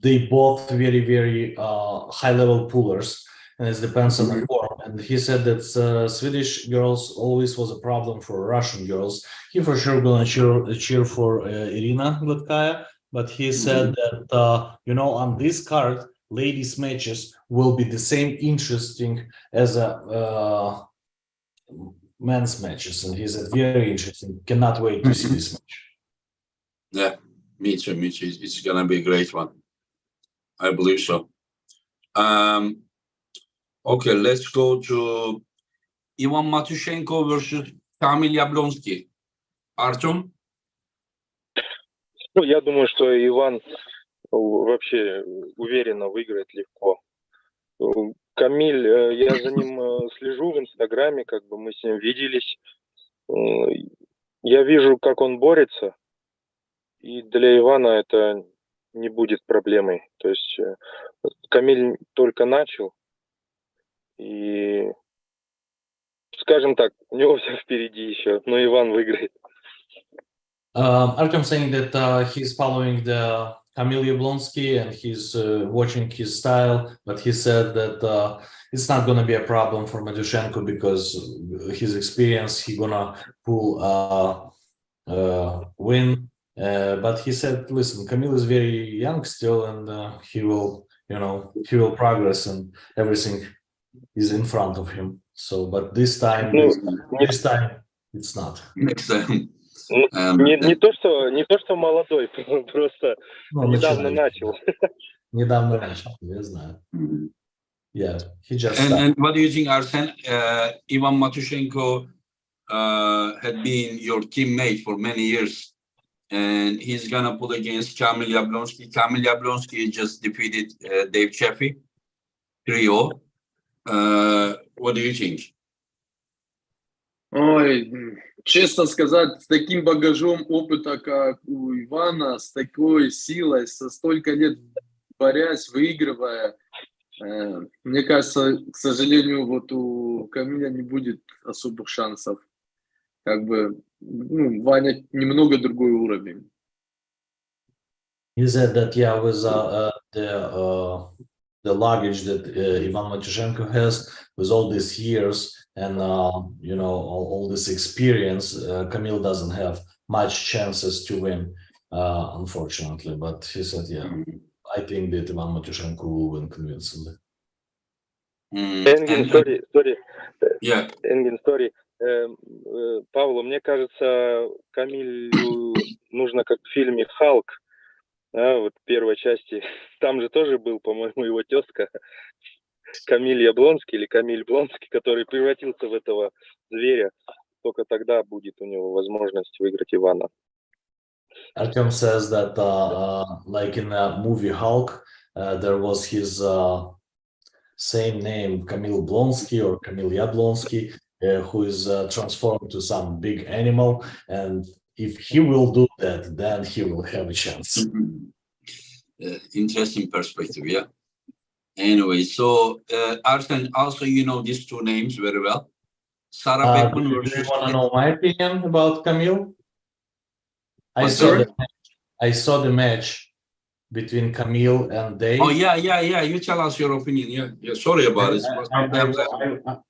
they both very high level pullers, and it depends on the form. And he said that Swedish girls always was a problem for Russian girls. He for sure gonna cheer for Irina Gladkaya, but he said that on this card, ladies matches will be the same interesting as a men's matches, and he said very interesting. Cannot wait to see this match. Yeah, me too. It's gonna be a great one. I believe so. Okay, let's go to Ivan Matushenko versus Kamil Yablonski. Artyom? Ну, я думаю, что Иван вообще уверенно выиграет легко. Камиль, я за ним слежу в Инстаграме, как бы мы с ним виделись. Я вижу, как он борется, и для Ивана это не будет проблемой. То есть Камиль только начал, и, скажем так, у него все впереди еще, но Иван выиграет. Artyom saying that he's following the Kamil Yablonski and he's watching his style, but he said that it's not going to be a problem for Matushenko because his experience, he's gonna pull win. But he said, listen, Kamil is very young still, and he will progress, and everything is in front of him. So, but this time it's not. Next time. Не то, что молодой, просто недавно начал. Недавно начал, я знаю. Yeah, he just and what do you think, Arsen? Ivan Matushenko had been your teammate for many years, and he's gonna pull against Kamil Yablonski. Kamil Yablonski just defeated Dave Chaffee 3-0. What do you think? Ой, честно сказать, с таким багажом опыта, как у Ивана, с такой силой, со столько лет борясь, выигрывая, мне кажется, к сожалению, вот у Камиля не будет особых шансов. Как бы, Ваня немного другой уровень. He said that, yeah, with the luggage that Ivan Matushenko has, with all these years and all this experience, Kamil doesn't have much chances to win, unfortunately. But he said, yeah, I think that Ivan Matushenko will win convincingly. Engin, sorry. Yeah. Engin, sorry. Павлу, мне кажется, Камилю нужно как в фильме «Халк», вот в первой части. Там же тоже был, по-моему, его тезка Камиль Яблонский или Камиль Блонский, который превратился в этого зверя. Только тогда будет у него возможность выиграть Ивана. Artyom says that like in the movie Hulk, there was his same name, Kamil Blonsky or Kamil Yablonsky, who is transformed to some big animal, and if he will do that, then he will have a chance. Interesting perspective, yeah. Anyway, so Arsen, also these two names very well. Sarah Beckman Do you versus. want to know my opinion about Kamil? I saw the match between Kamil and Dave. Oh yeah. You tell us your opinion. Yeah. Sorry about it.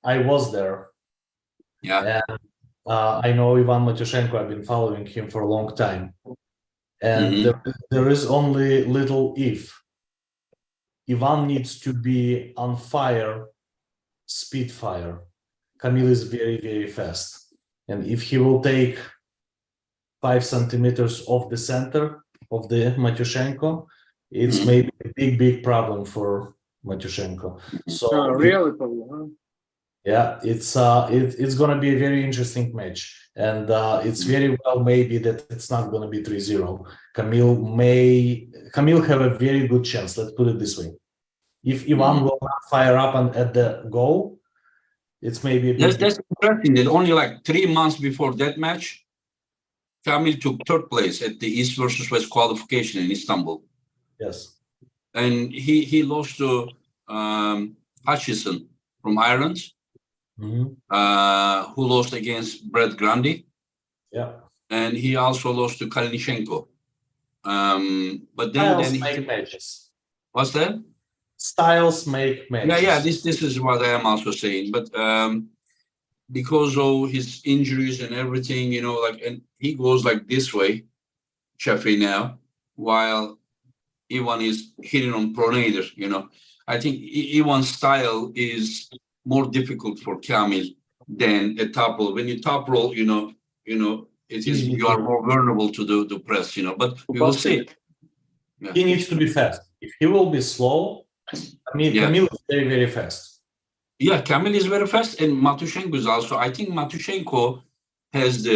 I was there. Yeah. And I know Ivan Matushenko. I've been following him for a long time. And there is only little if. Ivan needs to be on fire, speed fire. Kamil is very, very fast. and if he will take 5 centimeters off the center of the Matyushenko, it's maybe a big problem for Matyushenko. So really, Pavlo? Yeah, it's going to be a very interesting match, and it's very well maybe that it's not going to be 3-0. Camille have a very good chance. Let's put it this way: if Ivan will not fire up at the goal, it's maybe a bit. That's interesting. That only like 3 months before that match, Camille took 3rd place at the East versus West qualification in Istanbul. Yes, and he lost to Hutchison from Ireland. Who lost against Brett Grundy. Yeah. And he also lost to Kalinichenko. But Styles make matches. What's that? Styles make matches. Yeah. This is what I am also saying. But because of his injuries and everything, and he goes like this way, Chaffee now, while Ivan is hitting on pronator. I think Ivan's style is more difficult for Camille than a top roll. When you top roll, it is you are more vulnerable to the press, but we will see. Yeah. He needs to be fast. If he will be slow, Camille is very, very fast. Yeah, Camille is very fast, and Matyushenko is also. I think Matyushenko has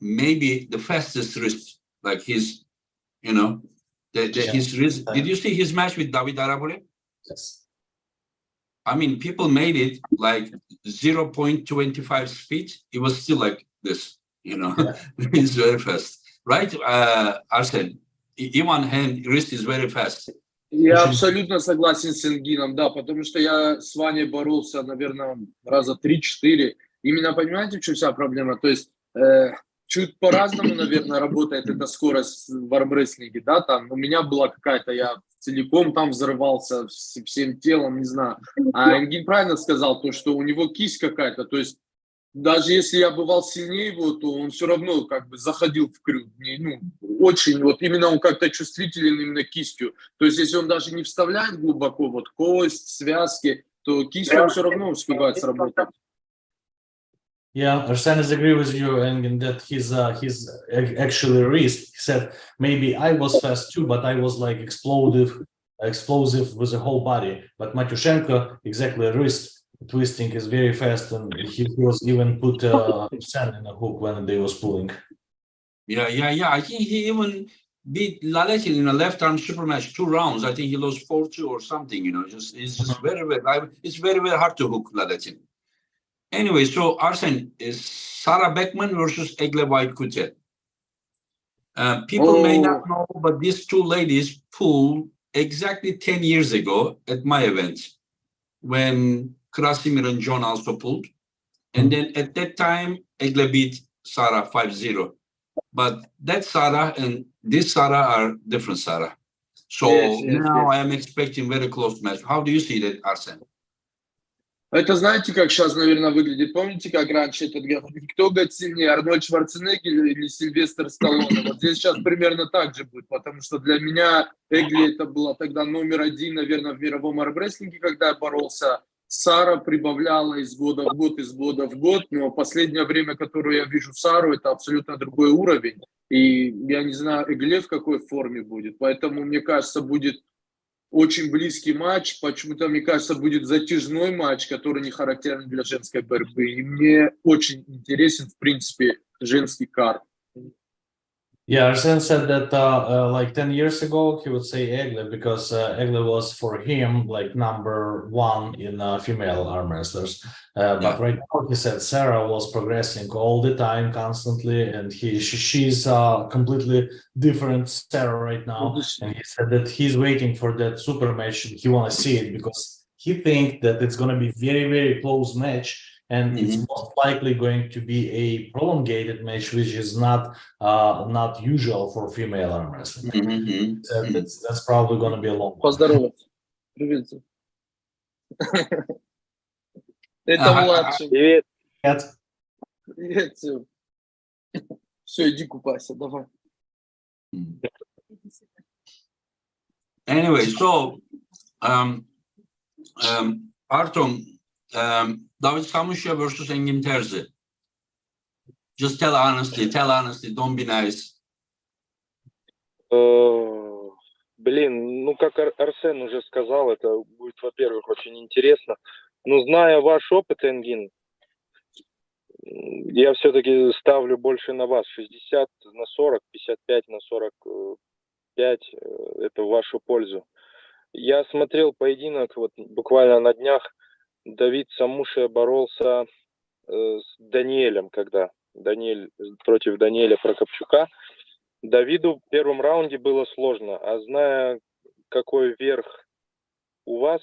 maybe the fastest wrist, like his, his wrist. Did you see his match with David Araboli? Yes. People made it like 0.25 speed. It was still like this, It's very fast. Right, Arsen? Ivan hand wrist is very fast. Я абсолютно согласен с Энгином, да, потому что я с Ваней боролся, наверное, раза 3-4. Именно понимаете, в чем вся проблема? То есть чуть по-разному, наверное, работает эта скорость в армрестлинге, да, там у меня была какая-то, я целиком там взрывался всем телом, не знаю. А Энгин правильно сказал, то, что у него кисть какая-то, то есть даже если я бывал сильнее его, то он все равно как бы заходил в крюк. Очень, именно он как-то чувствителен именно кистью. То есть если он даже не вставляет глубоко, кость, связки, то кистью он все равно успевает сработать. Yeah, Arsen is agree with you, and that his actually wrist. He said maybe I was fast too, but I was like explosive with the whole body. But Matyushenko, exactly, wrist twisting is very fast, and he was even put Arsen in a hook when they was pulling. Yeah. I think he even beat Laletin in a left arm super match 2 rounds. I think he lost 4-2 or something. It's just very, very. It's very, very hard to hook Laletin. Anyway, so Arsen is Sarah Beckman versus Egle White-Kute. People may not know, but these 2 ladies pulled exactly 10 years ago at my event when Krasimir and John also pulled. And then at that time, Egle beat Sarah 5-0. But that Sarah and this Sarah are different Sarah. So now I am expecting very close match. How do you see that, Arsen? Это знаете, как сейчас, наверное, выглядит? Помните, как раньше этот кто говорит сильнее, Арнольд Шварценеггер или Сильвестр Сталлоне? Вот здесь сейчас примерно так же будет, потому что для меня Эгли это было тогда номер 1, наверное, в мировом армрестлинге, когда я боролся. Сара прибавляла из года в год, но последнее время, которое я вижу Сару, это абсолютно другой уровень. И я не знаю, Эгле в какой форме будет, поэтому, мне кажется, будет очень близкий матч, почему-то, мне кажется, будет затяжной матч, который не характерен для женской борьбы. И мне очень интересен, в принципе, женский карт. Yeah, Arsen said that like 10 years ago, he would say Egle because Egle was for him like number 1 in female arm wrestlers. But right now, he said Sarah was progressing all the time, constantly, and she's completely different Sarah right now. And he said that he's waiting for that super match. He want to see it because he thinks that it's going to be very, very close match. And it's most likely going to be a prolongated match, which is not usual for female arm wrestling. That's probably going to be a long one. Поздороваться. Привет. Это младший. Привет. Привет. Все, иди купайся, давай. Anyway, so Artyom, David Samusha versus Engin Terzi. Just tell honestly, don't be nice. Блин, ну, как Арсен уже сказал, это будет, во-первых, очень интересно. Но зная ваш опыт, Энгин, я все-таки ставлю больше на вас. 60 на 40, 55 на 45. Это в вашу пользу. Я смотрел поединок вот буквально на днях. Давид Самуша боролся с Даниэлем, когда Даниэль против Даниэля Прокопчука. Давиду в первом раунде было сложно, а зная, какой верх у вас,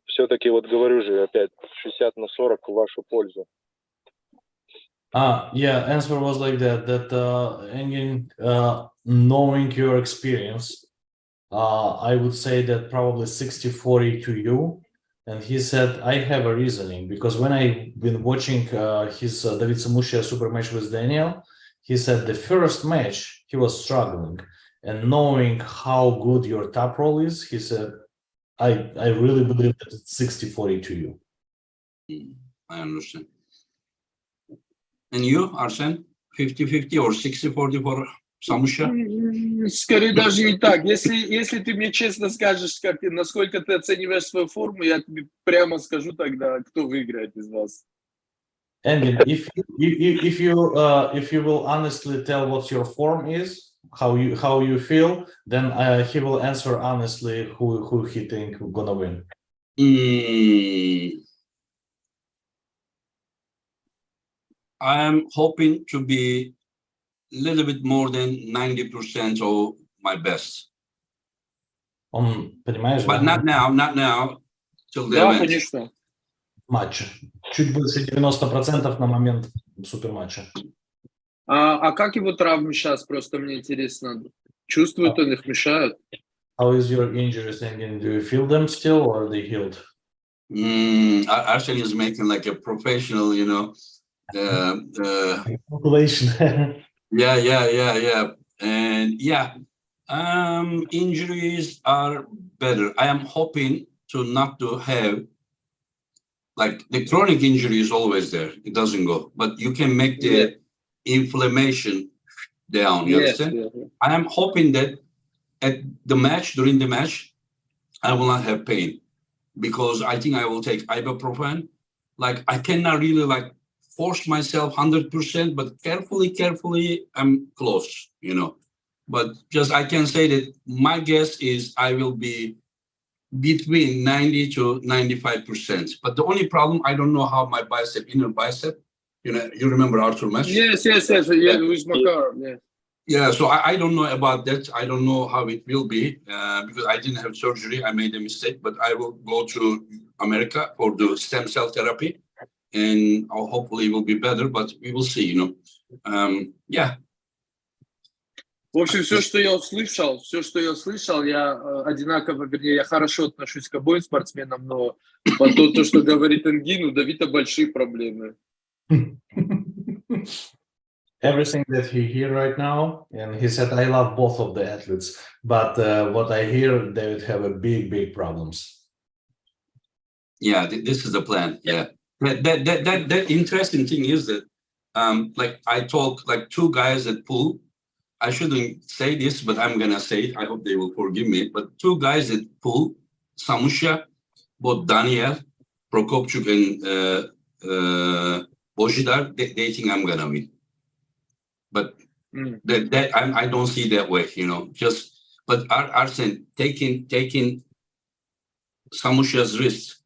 все-таки, вот говорю же, опять 60 на 40 в вашу пользу. Yeah, answer was like that Engin, knowing your experience, I would say that probably 60-40 to you. And he said, I have a reasoning, because when I've been watching his David Samusha super match with Daniel, he said the first match he was struggling, and knowing how good your top roll is, he said, I really believe that it's 60-40 to you. I understand. And you, Arsen, 50-50 or 60-40 for Samusha? Скорее даже не так. Если ты мне честно скажешь, насколько ты оцениваешь свою форму, я тебе прямо скажу тогда, кто выиграет из вас. And if you will honestly tell what your form is, how you feel, then he will answer honestly who he think gonna win. I am hoping to be a little bit more than 90% of my best. Понимаешь, but да? not now, till the Да, event. конечно. Матча. Чуть больше 90% на момент суперматча. А как его травмы сейчас? Просто мне интересно. Чувствует он их, мешают? How is your injuries, Engin? Do you feel them still, or are they healed? Arsen is making like a professional, you know. Calculation. Yeah. And yeah, injuries are better. I am hoping to not to have, like, the chronic injury is always there. It doesn't go, but you can make the inflammation down. You understand? Yeah. I am hoping that at the match, during the match, I will not have pain, because I think I will take ibuprofen. Like, I cannot really like force myself 100%, but carefully, I'm close, you know. But just I can say that my guess is I will be between 90 to 95%. But the only problem, I don't know how my inner bicep, you know, you remember Arthur match? Yes. Yeah, with Makar. Yeah. Yeah, so I don't know about that. I don't know how it will be because I didn't have surgery. I made a mistake, but I will go to America for the stem cell therapy, and hopefully it will be better, but we will see, you know. Yeah. В общем, все, что я услышал, я одинаково, вернее, я хорошо отношусь к обоим спортсменам, но по то, что говорит Энгин, у Давида большие проблемы. Everything that he hear right now, and he said, I love both of the athletes, but what I hear, they would have a big problems. Yeah, this is the plan. Yeah. That interesting thing is that, like, I talk like two guys at pool. I shouldn't say this, but I'm gonna say it. I hope they will forgive me. But two guys at pool, Samusha, both Daniel, Prokopchuk, and Bojidar, they think I'm gonna win. But that I don't see that way, you know. But Arsen taking Samusha's risk,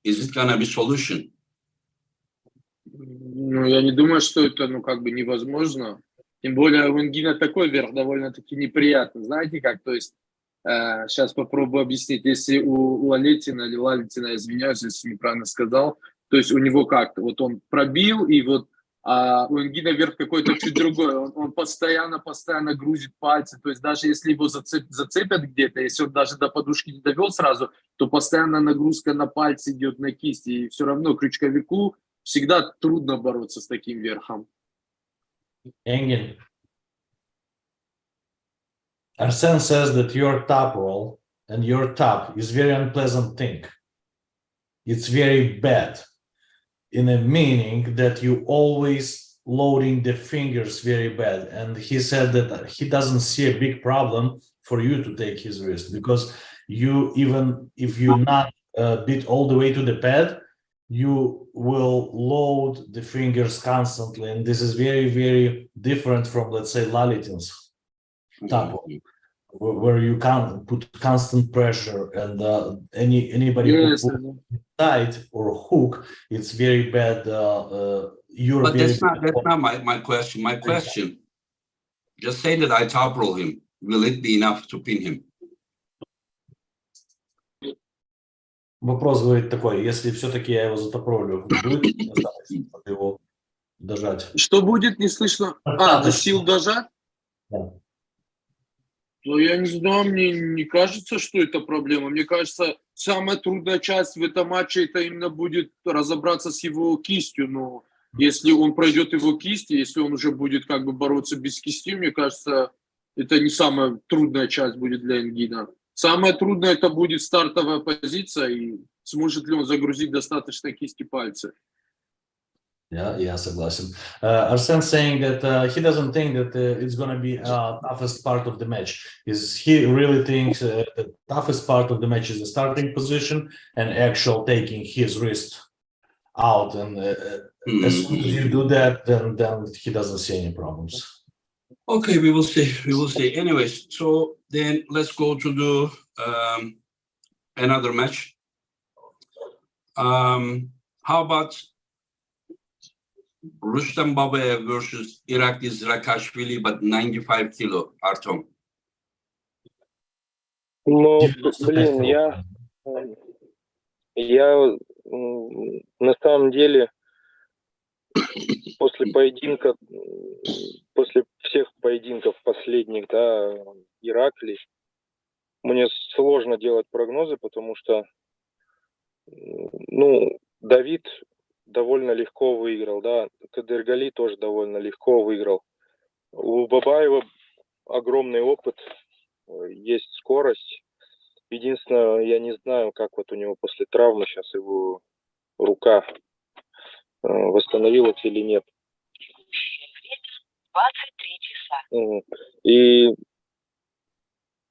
is it gonna be solution? Ну, я не думаю, что это, невозможно. Тем более у Энгина такой верх довольно-таки неприятный. Знаете как? То есть, сейчас попробую объяснить. Если у Лалетина, я извиняюсь, если неправильно сказал, то есть у него как-то, вот он пробил, и вот у Энгина верх какой-то чуть другой. Он постоянно грузит пальцы. То есть даже если его зацепят где-то, если он даже до подушки не довел сразу, то постоянно нагрузка на пальцы идет, на кисть. И все равно крючковику всегда трудно бороться с таким верхом. Engin, Arsen says that your top roll and your top is very unpleasant thing. It's very bad, in a meaning that you always loading the fingers very bad, and he said that he doesn't see a big problem for you to take his wrist, because you, even if you not beat all the way to the pad, you will load the fingers constantly, and this is very, very different from, let's say, Lalitin's top roll, where you can't put constant pressure, and anybody who puts tight or hook, it's very bad. But that's not my question. My question, just say that I top roll him. Will it be enough to pin him? Вопрос, говорит, такой: если все-таки я его затопровлю, будет достаточно, чтобы его дожать? Что будет, не слышно? До сил дожать? Да. Ну, я не знаю, мне не кажется, что это проблема. Мне кажется, самая трудная часть в этом матче, это именно будет разобраться с его кистью. Но если он пройдет его кисть, если он уже будет как бы бороться без кисти, мне кажется, это не самая трудная часть будет для Энгина. Самое трудное это будет стартовая позиция, и сможет ли он загрузить достаточно кисти пальца. Yeah, согласен. Arsen saying that he doesn't think that it's going to be toughest part of the match. He really thinks the toughest part of the match is the starting position and actual taking his wrist out. And as soon as you do that, then he doesn't see any problems. Okay, we will see. We will see. Anyways, so then let's go to the another match. How about Rustam Babayev versus Irakli Zrakashvili, but 95 kilo, Artyom? Ну, блин, я на самом деле после поединка, после всех поединков последних, да, Иракли, мне сложно делать прогнозы, потому что, ну, Давид довольно легко выиграл, да, Кадыргали тоже довольно легко выиграл. У Бабаева огромный опыт, есть скорость. Единственное, я не знаю, как вот у него после травмы сейчас его рука восстановилась или нет. 23 часа. И,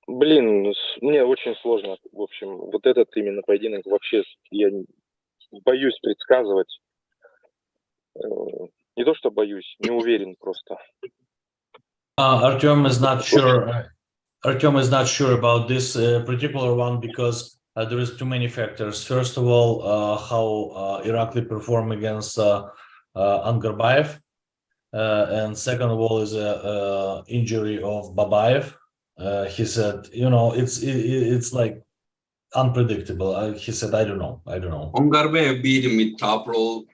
блин, мне очень сложно, в общем, вот этот именно поединок вообще я боюсь предсказывать. Не то, что боюсь, не уверен просто. Artyom is not sure. Artyom is not sure about this particular one because there is too many factors. First of all, how Irakli performed against Angarbayev, and second of all is injury of Babayev. He said, you know, it's like unpredictable. He said, I don't know. Angarbayev beat him with top roll.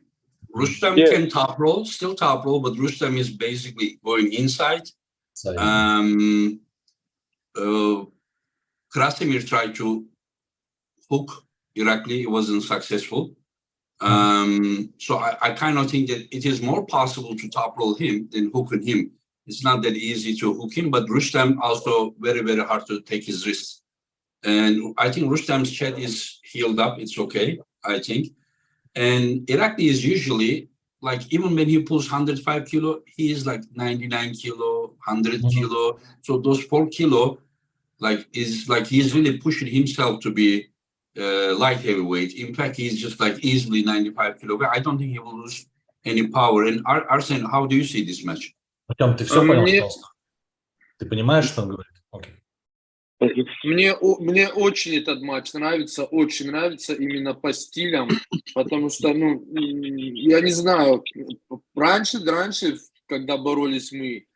Rustam can top roll, still top roll, but Rustam is basically going inside. Krasimir tried to hook Irakli, it wasn't successful. So I kind of think that it is more possible to top roll him than hooking him. It's not that easy to hook him, but Rustam also very, very hard to take his wrist. And I think Rustam's chest is healed up. It's okay, I think. And Irakli is usually, like, even when he pulls 105 kilo, he is like 99 kilo, 100 kilo. So those 4 kilo, like, is like he's really pushing himself to be light heavyweight. In fact, he's just like easily 95 kilo. I don't think he will lose any power. And Arsen, how do you see this match? Артем, ты все понял? Ты понимаешь, что он говорит? Okay. Мне очень этот матч нравится, очень нравится именно по стилям, потому что, ну, я не знаю, раньше, когда боролись мы,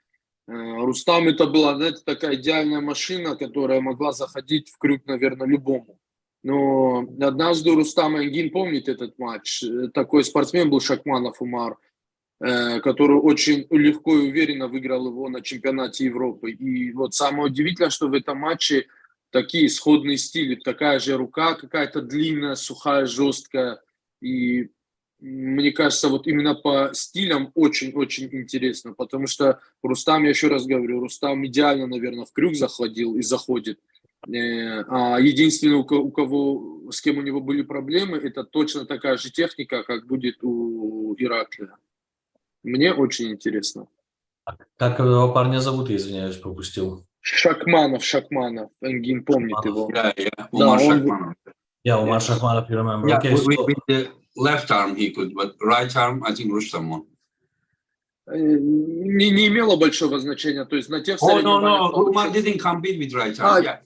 Рустам это была, знаете, такая идеальная машина, которая могла заходить в крюк, наверное, любому. Но однажды Рустам Энгин помнит этот матч. Такой спортсмен был Шахманов Умар, который очень легко и уверенно выиграл его на чемпионате Европы. И вот самое удивительное, что в этом матче такие сходные стили. Такая же рука какая-то длинная, сухая, жесткая. И мне кажется, вот именно по стилям очень-очень интересно. Потому что Рустам, я еще раз говорю, Рустам идеально, наверное, в крюк заходил и заходит. А единственное, с кем у него были проблемы, это точно такая же техника, как будет у Ираклия. Мне очень интересно. Как его парня зовут, я извиняюсь, пропустил. Шахманов. Энгин помнит его. Yeah. Да, Umar он... Shakmanov. Yeah, Umar Shakmanov, you remember. Yeah, Okay, with so the left arm he could, but right arm, I think Rustam won. Не имело большого значения. То есть на тех Oh, соревнованиях no. Umar получилось. didn't compete with right arm. Yeah.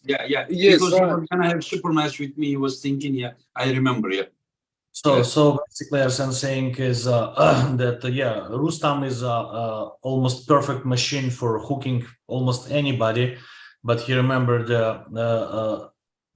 Yes, Because he was going to have super match with me. He was thinking, I remember, So basically, Arsen saying is that Rustam is almost perfect machine for hooking almost anybody, but he remembered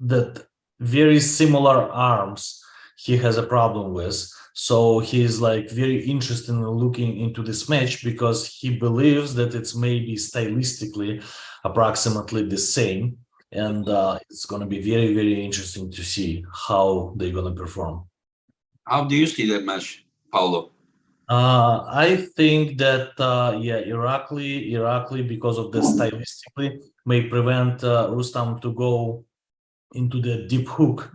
that very similar arms he has a problem with. So he's like very interested in looking into this match because he believes that it's maybe stylistically approximately the same, and it's going to be very, very interesting to see how they're going to perform. How do you see that match, Paulo? I think that Irakli, because of the stylistically, may prevent Rustam to go into the deep hook.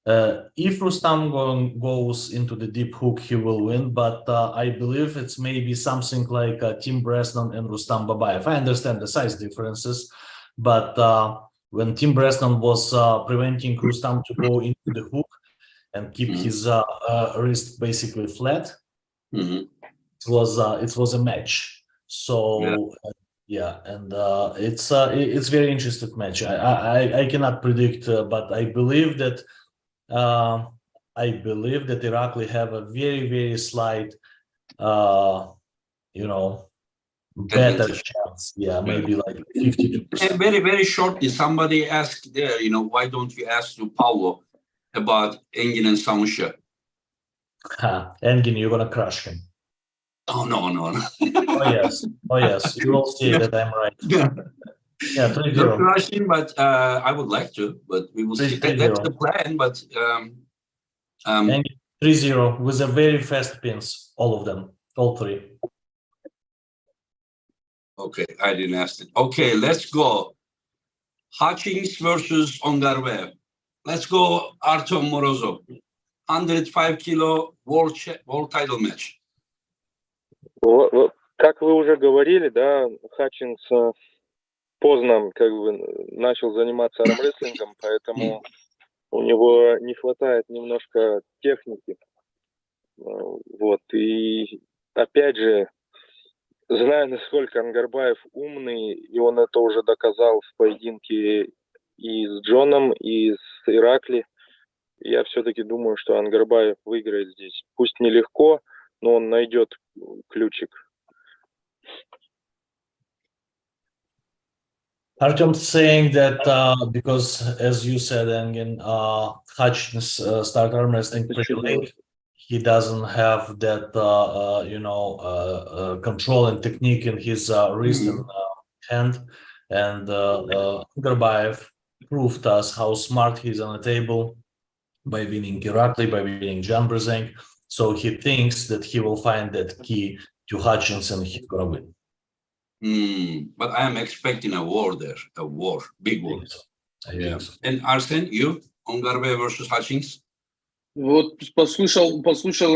If Rustam goes into the deep hook, he will win. But I believe it's maybe something like Tim Bresnan and Rustam Babayev. I understand the size differences, but when Tim Bresnan was preventing Rustam to go into the hook and keep his wrist basically flat, it was a match. So it's very interesting match. I cannot predict, but I believe that Irakli have a very, very slight better chance. Maybe like 52%. Very, very shortly, somebody asked there, why don't you ask to Paulo about Engin and Samusha? Engin, you're gonna crush him. Oh no. Oh yes, you will see that I'm right. Yeah, 3-0. Not crushing, but I would like to, but we will see. That's the plan, but 3-0 with a very fast pins, all of them, all three. Okay, I didn't ask it. Okay, let's go. Hutchings versus Ongarbev. Let's go, Artyom Morozov. 105 kilo world title match. Как вы уже говорили, да, Хатчинс поздно начал заниматься армрестлингом, поэтому у него не хватает немножко техники. И опять же, зная, насколько Ангарбаев умный, и он это уже доказал в поединке и с Джоном, и с Иракли, я все-таки думаю, что Ангарбаев выиграет здесь. Пусть нелегко, но он найдет ключик. Artyom saying that because, as you said, Engin, Hutchins started arm wrestling pretty late. He doesn't have that, control and technique in his wrist and hand. And Angarbayev proved us how smart he's on the table by winning Irakli, by winning Jan Brzenk. So he thinks that he will find that key to Hutchins and he's going to win. But I am expecting a war there, big war. I think so. And Arsen, you, Ongarbev versus Hutchins? Вот послушал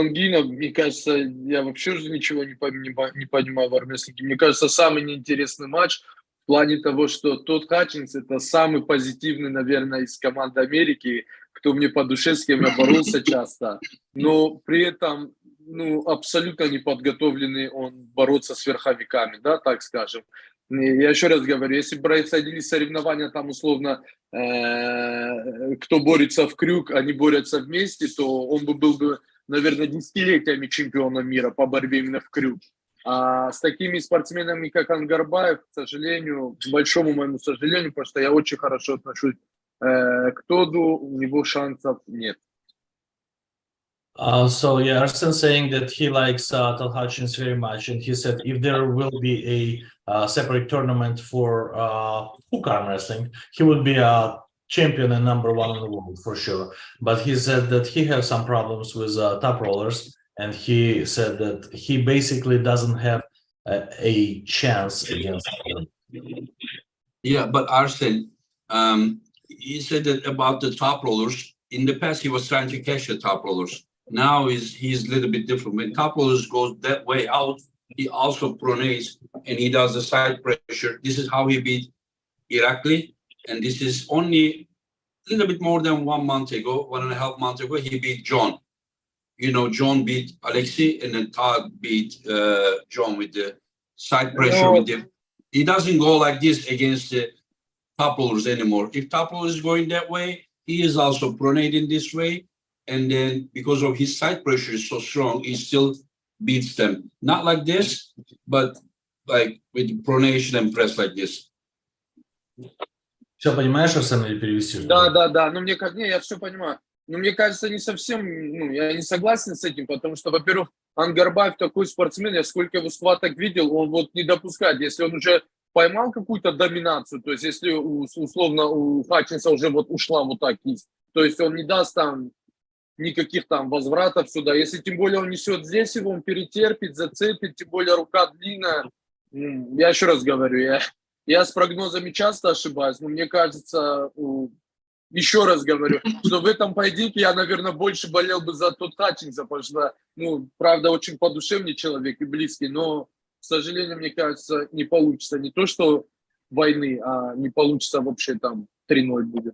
Энгина, мне кажется, я вообще уже ничего не понимаю в армрестлинге. Мне кажется, самый неинтересный матч в плане того, что тот Хатчинс — это самый позитивный, наверное, из команд Америки, кто мне по душе, с кем я боролся часто, но при этом абсолютно не подготовленный он бороться с верховиками, да, так скажем. Я еще раз говорю, если бы происходили соревнования там условно, кто борется в крюк, они борются вместе, то он был бы, наверное, десятилетиями чемпионом мира по борьбе именно в крюк. А с такими спортсменами, как Ангарбаев, к сожалению, к большому моему сожалению, потому что я очень хорошо отношусь к Тоду, у него шансов нет. Arsen saying that he likes Todd Hutchins very much, and he said if there will be a separate tournament for hook arm wrestling, he would be a champion and number one in the world for sure. But he said that he has some problems with top rollers, and he said that he basically doesn't have a chance against them. Yeah, but Arsen, he said that about the top rollers. In the past, he was trying to catch the top rollers. Now he's a little bit different. When top rollers goes that way out, he also pronates and he does the side pressure. This is how he beat Irakli, and this is only a little bit more than 1 month ago, 1.5 months ago, he beat John. You know, John beat Alexei, and then Todd beat John with the side pressure. With the, he doesn't go like this against the topplers anymore. If toppler is going that way, he is also pronating this way, and then because of his side pressure is so strong, he still beats them. Not like this, but like with pronation and press like this. Все понимаешь, Арсен, или перевести? Да. Ну, мне как... Не, я все понимаю. Но мне кажется, не совсем... Ну, я не согласен с этим, потому что, во-первых, Ангарбаев такой спортсмен, я сколько его схваток видел, он вот не допускает. Если он уже поймал какую-то доминацию, то есть если условно у Хатчинса уже вот ушла вот так кисть, то есть он не даст там никаких там возвратов сюда. Если тем более он несет здесь его, он перетерпит, зацепит, тем более рука длинная. Я еще раз говорю, я с прогнозами часто ошибаюсь, но мне кажется, еще раз говорю, что в этом поединке я, наверное, больше болел бы за тот Хатчинса, потому что, ну, правда, очень по душе мне человек и близкий, но, к сожалению, мне кажется, не получится. Не то, что войны, а не получится вообще там 3-0 будет.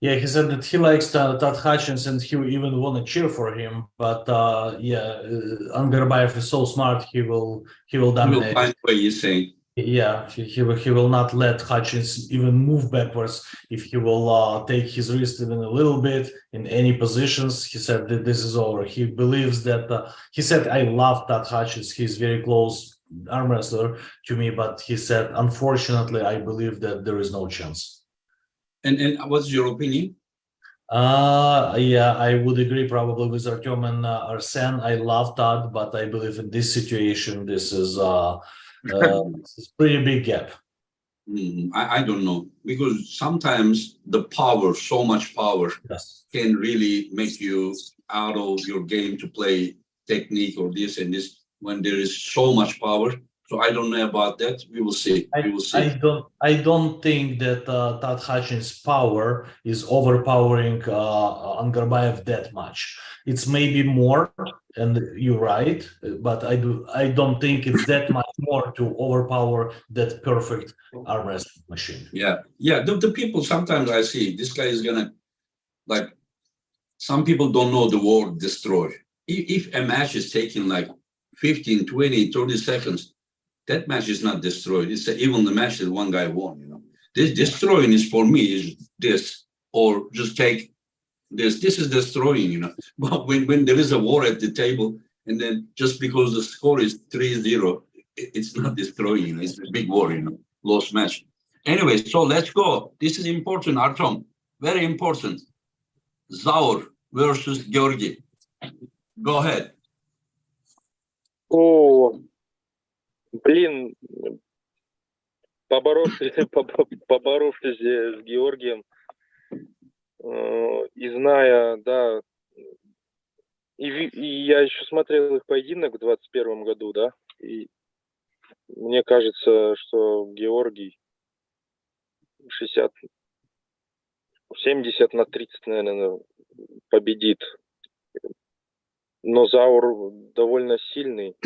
Yeah, he said that he likes Todd Hutchins and he even want to cheer for him, but Angarbayev is so smart, he will dominate. He will find what you're saying. Yeah, he will not let Hutchins even move backwards. If he will take his wrist even a little bit in any positions, he said that this is over. He believes that, he said, I love Todd Hutchins. He's very close arm wrestler to me, but he said, unfortunately, I believe that there is no chance. And what's your opinion? Yeah, I would agree probably with Artyom and Arsen. I love Todd, but I believe in this situation, this is it's a pretty big gap. I don't know, because sometimes the power, so much power, yes, can really make you out of your game to play technique or this and this when there is so much power. So I don't know about that. We will see. I don't think that Todd Hutchins' power is overpowering Angarbayev that much. It's maybe more, and you're right, but I don't think it's that much more to overpower that perfect arm wrestling machine. Yeah. The people sometimes I see this guy is gonna, like, some people don't know the word destroy. If a match is taking like 15, 20, 30 seconds, that match is not destroyed. It's even the match that one guy won, you know. This destroying is for me is this, or just take this. This is destroying, you know. But when there is a war at the table, and then just because the score is 3-0, it's not destroying, you know. It's a big war, you know, lost match. Anyway, so let's go. This is important, Artyom. Very important. Zaur versus Georgi. Go ahead. Oh. Блин, поборовшись с Георгием, и зная, да, и я еще смотрел их поединок в 2021 году, да, и мне кажется, что Георгий 70-30, наверное, победит. Но Заур довольно сильный,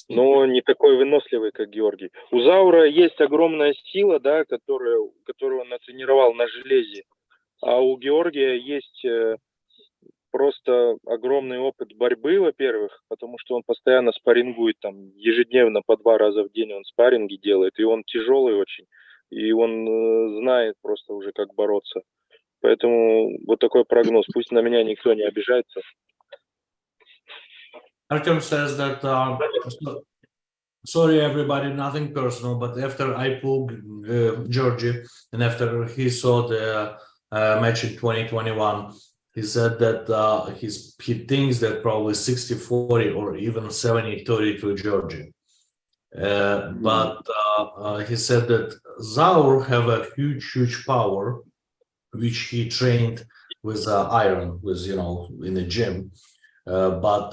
но не такой выносливый, как Георгий. У Заура есть огромная сила, да, которую он натренировал на железе, а у Георгия есть просто огромный опыт борьбы, во-первых, потому что он постоянно спаррингует, там, ежедневно по 2 раза в день он спарринги делает, и он тяжелый очень, и он знает просто уже, как бороться. Поэтому вот такой прогноз. Пусть на меня никто не обижается. Artyom says that, sorry everybody, nothing personal, but after I pulled Georgie and after he saw the match in 2021, he said that he thinks that probably 60-40 or even 70-30 to Georgie. But he said that Zaur have a huge power, which he trained with iron, with, you know, in the gym. But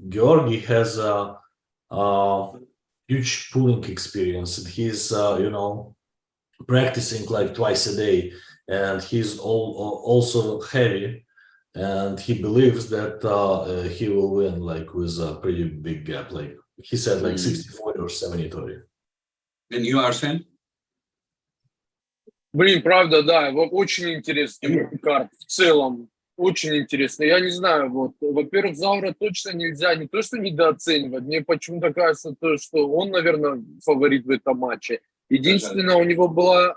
Georgi has a huge pulling experience, and he's you know, practicing like twice a day, and he's also heavy, and he believes that he will win like with a pretty big gap. Like he said, like 60-40 or 70-30. And you, Arsen? Блин, правда, да, очень интересный карт в целом, очень интересный. Я не знаю, вот, во-первых, Заура точно нельзя не то что недооценивать, мне почему-то кажется, то, что он, наверное, фаворит в этом матче. Единственное, у него была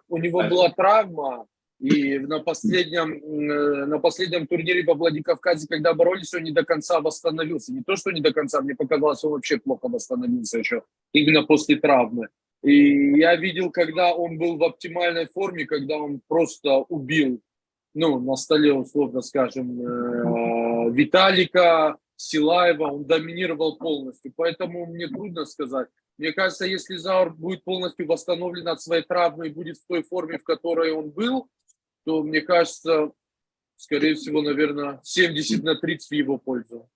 травма, и на последнем турнире во Владикавказе, когда боролись, он не до конца восстановился. Не то, что не до конца, мне показалось, он вообще плохо восстановился еще, именно после травмы. И я видел, когда он был в оптимальной форме, когда он просто убил, ну, на столе, условно скажем, Виталика, Силаева, он доминировал полностью. Поэтому мне трудно сказать. Мне кажется, если Заур будет полностью восстановлен от своей травмы и будет в той форме, в которой он был, то, мне кажется, скорее всего, наверное, 70-30 в его пользу.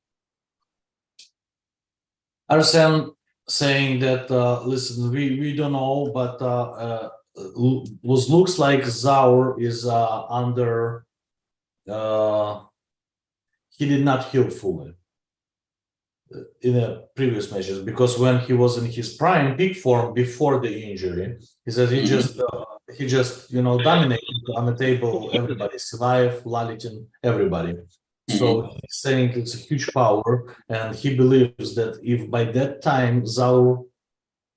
Arsen saying that, listen, we don't know, but looks like Zaur is under, he did not heal fully in the previous matches, because when he was in his prime peak form before the injury, he said he just dominated on the table everybody, Silaev, Lalitin, everybody. So he's saying it's a huge power, and he believes that if by that time Zaur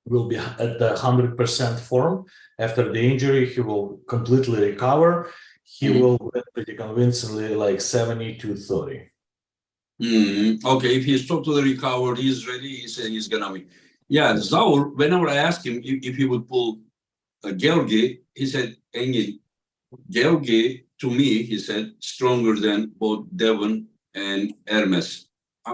will be at the 100% form after the injury, he will completely recover. He will win pretty convincingly, like 70-30. Okay, if he's totally recovered, he's ready, he said he's gonna win. Yeah, Zaur, whenever I asked him if he would pull Georgi, he said, Engin, Georgi, to me, he said, stronger than both Devon and Hermes.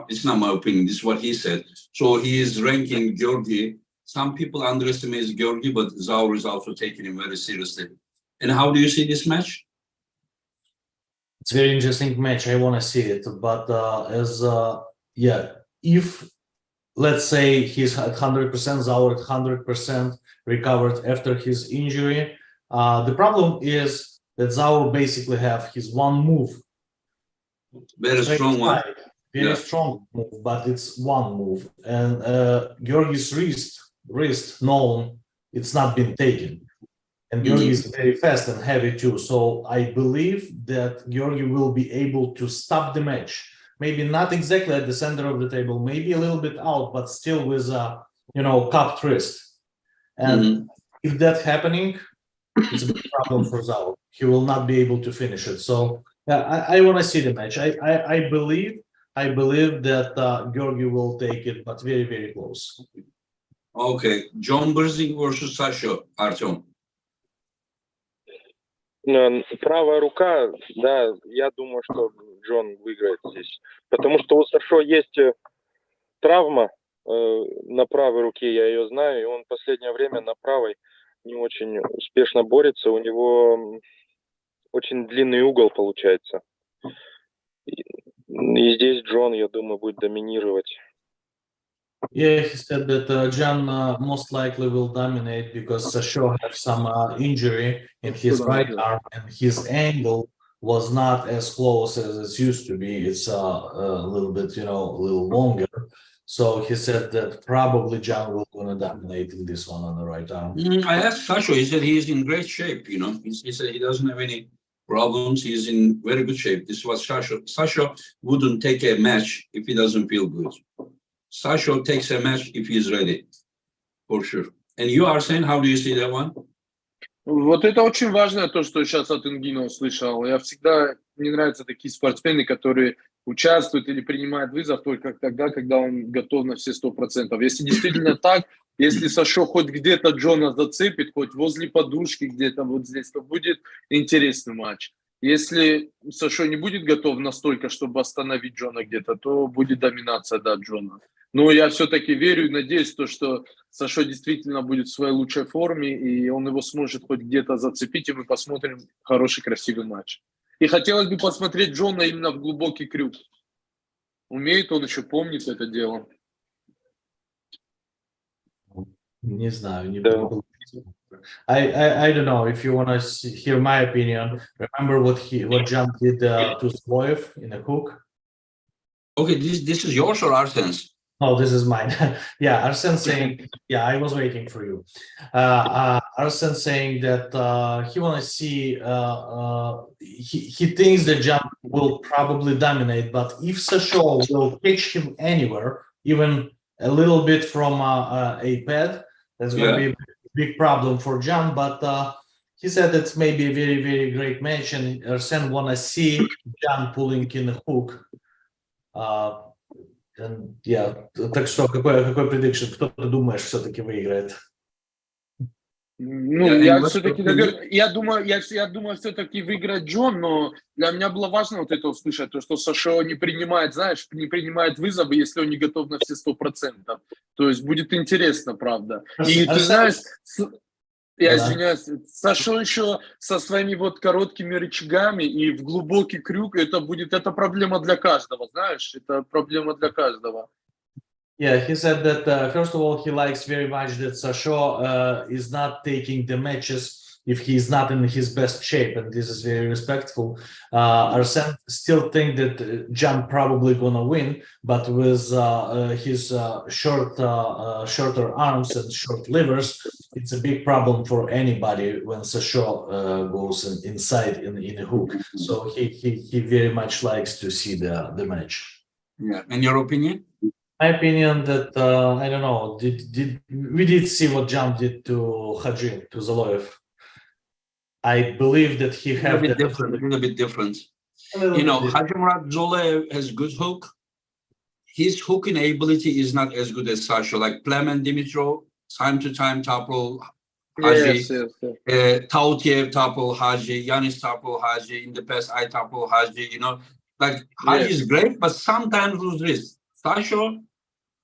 It's not my opinion, this is what he said. So he is ranking Georgi. Some people underestimate Georgi, but Zaur is also taking him very seriously. And how do you see this match? It's a very interesting match. I want to see it, but if let's say he's at 100%, Zaur at 100% recovered after his injury, the problem is that Zaur basically have his one move, very strong one, very strong move, but it's one move, and Georgi's wrist known, it's not been taken. And Georgi is very fast and heavy too. So I believe that Georgi will be able to stop the match. Maybe not exactly at the center of the table, maybe a little bit out, but still with a, cupped wrist. And if that's happening, it's a big problem for Zaur. He will not be able to finish it. So I want to see the match. I believe that Georgi will take it, but very, very close. Okay, John Berzing versus Sasha, Artyom. Правая рука, да, я думаю, что Джон выиграет здесь. Потому что у Сашо есть травма на правой руке, я ее знаю, и он в последнее время на правой не очень успешно борется. У него очень длинный угол получается. И здесь Джон, я думаю, будет доминировать. Yeah, he said that John most likely will dominate because Sasho had some injury in his right arm, and his angle was not as close as it used to be. It's a little bit, a little longer. So he said that probably John will gonna dominate in this one on the right arm. I asked Sasha, he said he's in great shape, He said he doesn't have any problems. He's in very good shape. This was Sasha wouldn't take a match if he doesn't feel good. Sasha takes a match if he's ready, for sure. And you, Arsen, how do you see that one? Вот это очень важно, то, что сейчас от Ингина услышал. Мне нравятся такие спортсмены, которые участвуют или принимают вызов только тогда, когда он готов на все 100%. Если действительно так, если Сашо хоть где-то Джона зацепит, хоть возле подушки где-то вот здесь, то будет интересный матч. Если Сашо не будет готов настолько, чтобы остановить Джона где-то, то будет доминация, Джона. Но я все-таки верю и надеюсь, что Сашо действительно будет в своей лучшей форме, и он его сможет хоть где-то зацепить, и мы посмотрим хороший, красивый матч. И хотелось бы посмотреть Джона именно в глубокий крюк. Умеет он еще, помнит это дело. Не знаю, не было. I don't know if you want to hear my opinion. Remember what Jan did to Liliev in a hook? Okay, this is yours or Arsen's? Oh, this is mine. Yeah, Arsen saying, yeah, I was waiting for you. Arsen saying that he want to see, he thinks that Jan will probably dominate, but if Sasho will catch him anywhere, even a little bit from a pad, that's going to be a big problem for Jan. But he said it's maybe a very, very great match, and Arsen want to see Jan pulling in the hook. Так что какой prediction? Кто ты думаешь все-таки выиграет? Ну, я все-таки, я думаю, все-таки выиграет Джон, но для меня было важно вот это услышать, то, что Сашо не принимает, знаешь, не принимает вызовы, если он не готов на все 100%. То есть будет интересно, правда. И ты знаешь, я извиняюсь, Сашо еще со своими вот короткими рычагами и в глубокий крюк, это проблема для каждого, знаешь, это проблема для каждого. Yeah, he said that first of all, he likes very much that Sasho is not taking the matches if he's not in his best shape, and this is very respectful. Arsen still think that Jan probably gonna win, but with his shorter arms and short livers, it's a big problem for anybody when Sasho goes inside in a hook. So he very much likes to see the match. Yeah, and your opinion? My opinion that I don't know. We did see what Jan did to Hadji, to Zaloyev. I believe that he had a little bit different. You know, Hadjimurat Zaloyev has good hook. His hooking ability is not as good as Sasha. Like Plemen Dimitrov, time to time topple Hadji, Tautiev topple Hadji, Yanis topple Hadji. In the past, I topple Hadji. You know, like Hadji is great, but sometimes lose wrist. Sasha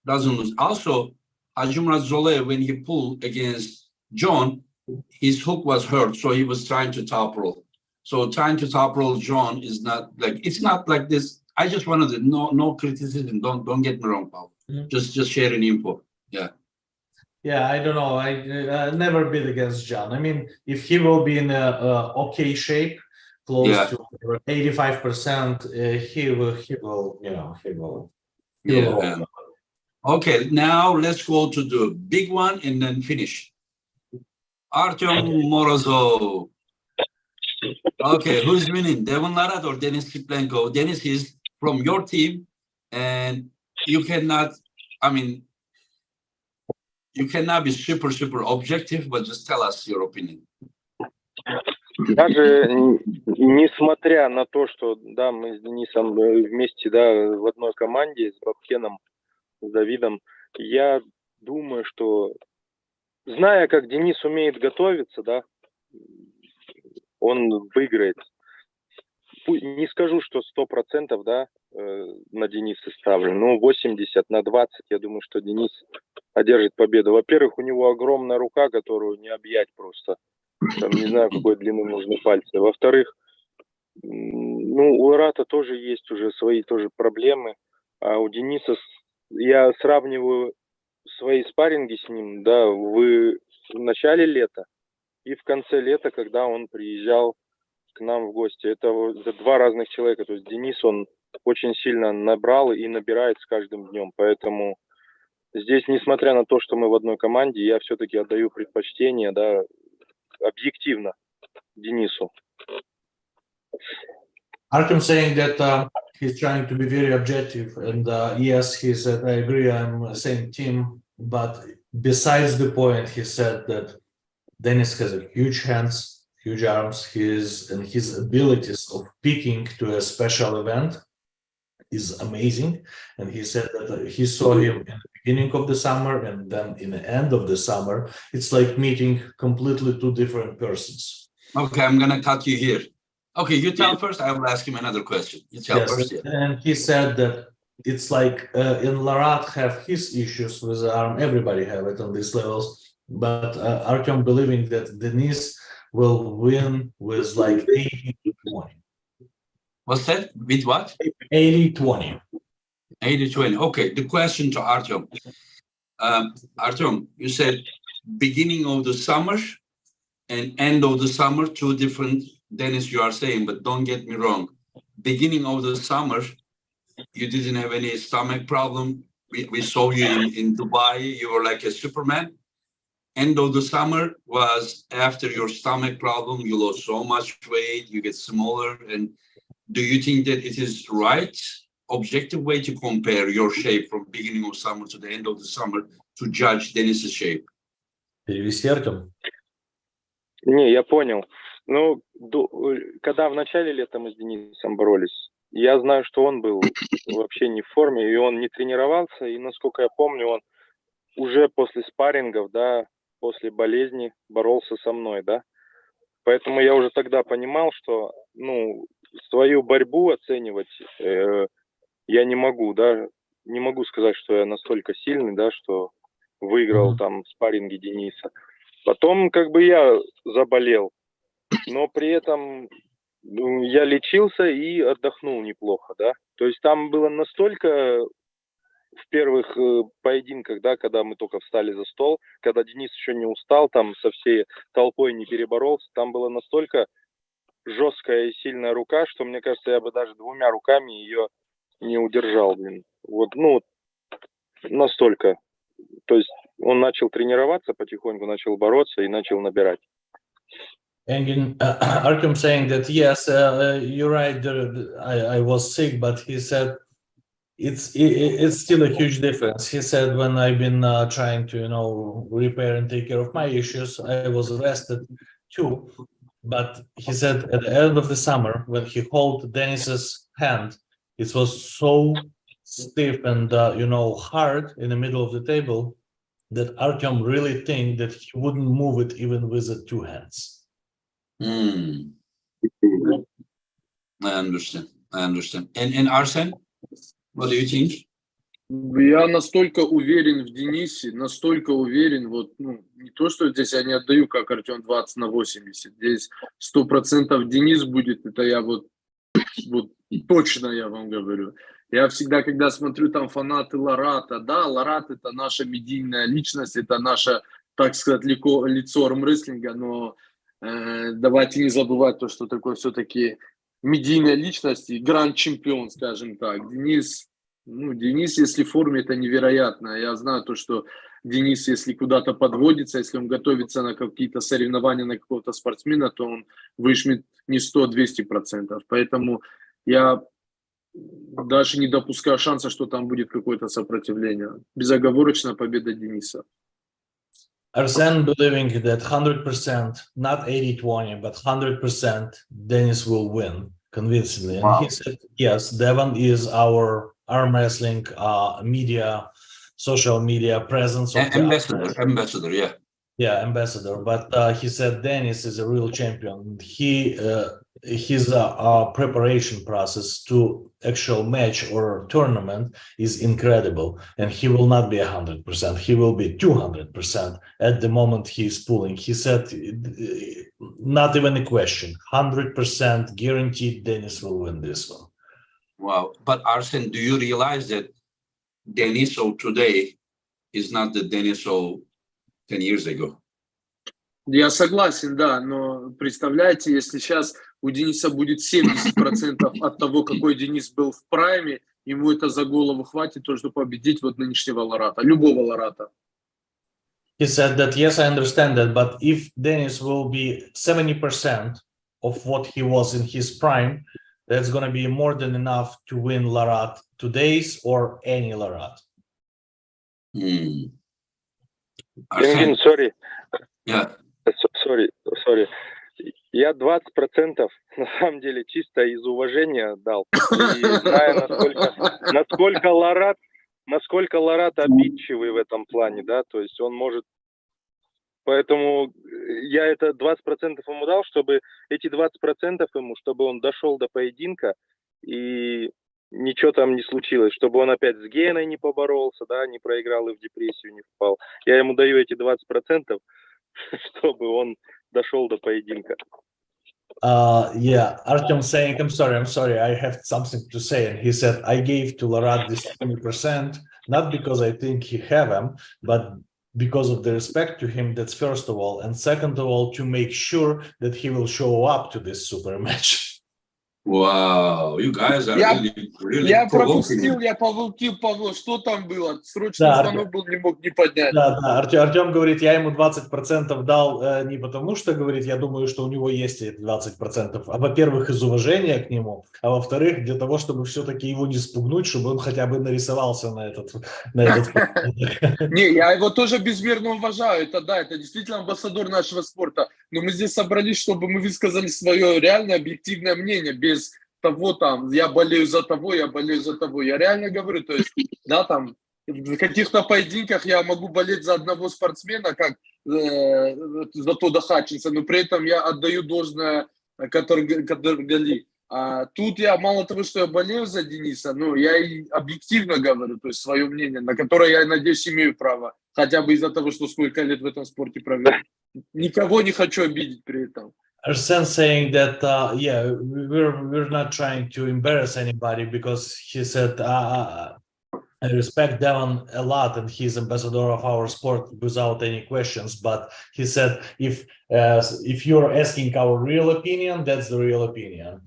doesn't lose. Also, Hadjimurat Zaloyev, when he pulled against John, his hook was hurt, so he was trying to top roll. So trying to top roll John is not like, it's not like this. I just wanted to no criticism. Don't get me wrong, Paul. Just sharing info. Yeah. Yeah, I don't know. I never bid against John. I mean, if he will be in a okay shape, close to 85%, he will. Yeah. Okay, now let's go to the big one and then finish. Artyom Morozov. Okay, who's winning? Devon Larat or Denis Siplenko? Denis is from your team, and you cannot be super objective, but just tell us your opinion. Даже несмотря на то, что да, мы с Денисом вместе, да, в одной команде с Бабкеном, с Давидом, я думаю, что зная, как Денис умеет готовиться, да, он выиграет. Не скажу, что 100%, да, на Дениса ставлю, но 80/20, я думаю, что Денис одержит победу. Во-первых, у него огромная рука, которую не объять просто. Там не знаю, какой длины нужны пальцы. Во-вторых, ну, у Ирата тоже есть уже свои тоже проблемы. А у Дениса, я сравниваю свои спарринги с ним, да, в начале лета и в конце лета, когда он приезжал к нам в гости. Это два разных человека. То есть Денис, он очень сильно набрал и набирает с каждым днем. Поэтому здесь, несмотря на то, что мы в одной команде, я все-таки отдаю предпочтение, да, объективно Денису. Artyom saying that he's trying to be very objective, and yes, he said, I agree, I'm the same team, but besides the point, he said that Denis has a huge hands, huge arms, his abilities of picking to a special event is amazing, and he said that he saw him in the beginning of the summer and then in the end of the summer. It's like meeting completely two different persons. Okay, I'm gonna cut you here. Okay, you tell first, I will ask him another question. You tell first. Yeah. And he said that it's like in Larat have his issues with the arm, everybody have it on these levels, but Artyom believing that Denis will win with like 80-20. What's that? With what? 80-20. 80-20. Okay, the question to Artyom. Artyom, you said beginning of the summer and end of the summer, two different, Dennis, you are saying, but don't get me wrong. Beginning of the summer, you didn't have any stomach problem. We saw you in Dubai. You were like a Superman. End of the summer was after your stomach problem. You lost so much weight. You get smaller. And do you think that it is right, objective way to compare your shape from beginning of summer to the end of the summer to judge Dennis's shape? Перевести, Артем? Не, я понял. Ну, когда в начале лета мы с Денисом боролись, я знаю, что он был вообще не в форме, и он не тренировался, и, насколько я помню, он уже после спаррингов, да, после болезни боролся со мной, да. Поэтому я уже тогда понимал, что, ну, свою борьбу оценивать я не могу, да, не могу сказать, что я настолько сильный, да, что выиграл там спарринги Дениса. Потом как бы я заболел, но при этом я лечился и отдохнул неплохо, да. То есть там было настолько в первых поединках, да, когда мы только встали за стол, когда Денис еще не устал, там со всей толпой не переборолся, там была настолько жесткая и сильная рука, что, мне кажется, я бы даже двумя руками ее не удержал, блин. Вот, ну, настолько. То есть он начал тренироваться потихоньку, начал бороться и начал набирать. And Artyom saying that, yes, you're right, I was sick, but he said it's still a huge difference. He said, when I've been trying to, you know, repair and take care of my issues, I was arrested too. But he said at the end of the summer, when he held Dennis's hand, it was so stiff and, you know, hard in the middle of the table that Artyom really think that he wouldn't move it even with the two hands. I understand. And Arsen, what do you think? Я настолько уверен в Денисе, настолько уверен, вот, ну, не то, что здесь я не отдаю, как Артем 20/80, здесь 100% Денис будет, это я вот точно я вам говорю. Я всегда, когда смотрю там фанаты Ларата, да, Ларат это наша медийная личность, это наша, так сказать, лицо армрестлинга, но давайте не забывать то, что такое все-таки медийная личность и гранд-чемпион, скажем так. Денис, если в форме, это невероятно. Я знаю то, что Денис, если куда-то подводится, если он готовится на какие-то соревнования, на какого-то спортсмена, то он выжмет не 100-200%. Поэтому я даже не допускаю шанса, что там будет какое-то сопротивление. Безоговорочная победа Дениса. Arsen believing that 100%, not 80-20, but 100%, Dennis will win convincingly. Wow. And he said, yes, Devon is our arm wrestling media, social media presence. Ambassador, yeah. Yeah, ambassador. But he said Dennis is a real champion. His preparation process to actual match or tournament is incredible, and he will not be 100%. He will be 200% at the moment he's pulling. He said, not even a question, 100% guaranteed Dennis will win this one. Wow. But Arsen, do you realize that Dennis of today is not the Dennis of 10 years ago? Я согласен, да, но представляете, если сейчас у Дениса будет 70% от того, какой Денис был в прайме, ему это за голову хватит, то, чтобы победить вот нынешнего Ларата, любого Ларата. He said that, yes, I understand that, but if Dennis will be 70% of what he was in his prime, that's going to be more than enough to win Larat today's or any Larat. Арсен, sorry. Yeah. Sorry. Я 20% на самом деле чисто из уважения дал. И зная, насколько Ларат обидчивый в этом плане, да, то есть он может... Поэтому я это 20% ему дал, чтобы эти 20% ему, чтобы он дошел до поединка и ничего там не случилось, чтобы он опять с Геной не поборолся, да, не проиграл и в депрессию не впал. Я ему даю эти 20%, чтобы он дошел до поединка. Yeah, Artyom saying, I'm sorry, I have something to say. And he said, I gave to Larat this 20%, not because I think he have him, but because of the respect to him, that's first of all, and second of all, to make sure that he will show up to this super match. Wow, you guys are really Я provoking. пропустил, я поволкил, Павло, что там было? Срочный Да, звонок был, не мог не поднять. Да, Артем говорит, я ему 20% дал не потому, что, говорит, я думаю, что у него есть эти 20%, а во-первых, из уважения к нему, а во-вторых, для того, чтобы все-таки его не спугнуть, чтобы он хотя бы нарисовался на этот. Не, я его тоже безмерно уважаю, это да, это действительно амбассадор нашего спорта, но мы здесь собрались, чтобы мы высказали свое реальное объективное мнение, без того там, я болею за того, я болею за того, я реально говорю, то есть, да, там, в каких-то поединках я могу болеть за одного спортсмена, как за Тода Хатчинса, но при этом я отдаю должное Гали. А тут я мало того, что я болею за Дениса, но я и объективно говорю, то есть свое мнение, на которое я, надеюсь, имею право, хотя бы из-за того, что сколько лет в этом спорте провел. Никого не хочу обидеть при этом. Arsen saying that, yeah, we're not trying to embarrass anybody, because he said, I respect Devon a lot, and he's ambassador of our sport without any questions. But he said, if you're asking our real opinion, that's the real opinion.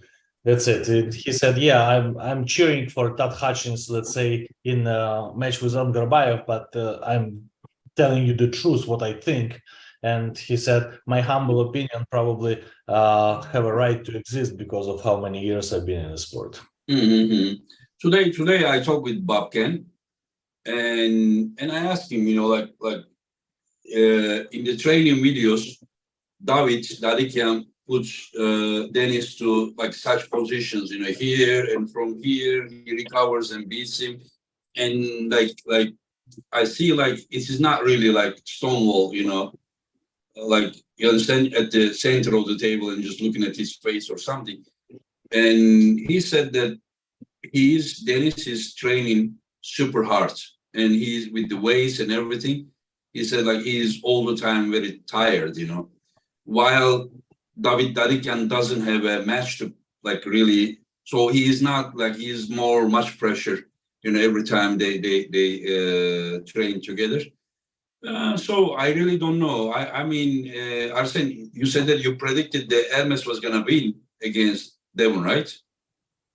That's it. He said, yeah, I'm cheering for Todd Hutchins, let's say, in a match with Angarbayev, but I'm telling you the truth, what I think. And he said, my humble opinion probably have a right to exist because of how many years I've been in the sport. Mm-hmm. Today I talked with Bob Ken, and I asked him, like in the training videos, Dadikian puts Dennis to like such positions, here and from here he recovers and beats him, and like I see like it is not really like Stonewall, like you understand, at the center of the table and just looking at his face or something. And he said that Dennis is training super hard, and he's with the weights and everything. He said like he is all the time very tired, while David Dadikian doesn't have a match to like really, so he is not like, he is more much pressure, every time they train together. So I really don't know. I mean, Arsen, you said that you predicted that Hermes was gonna win against Devon, right?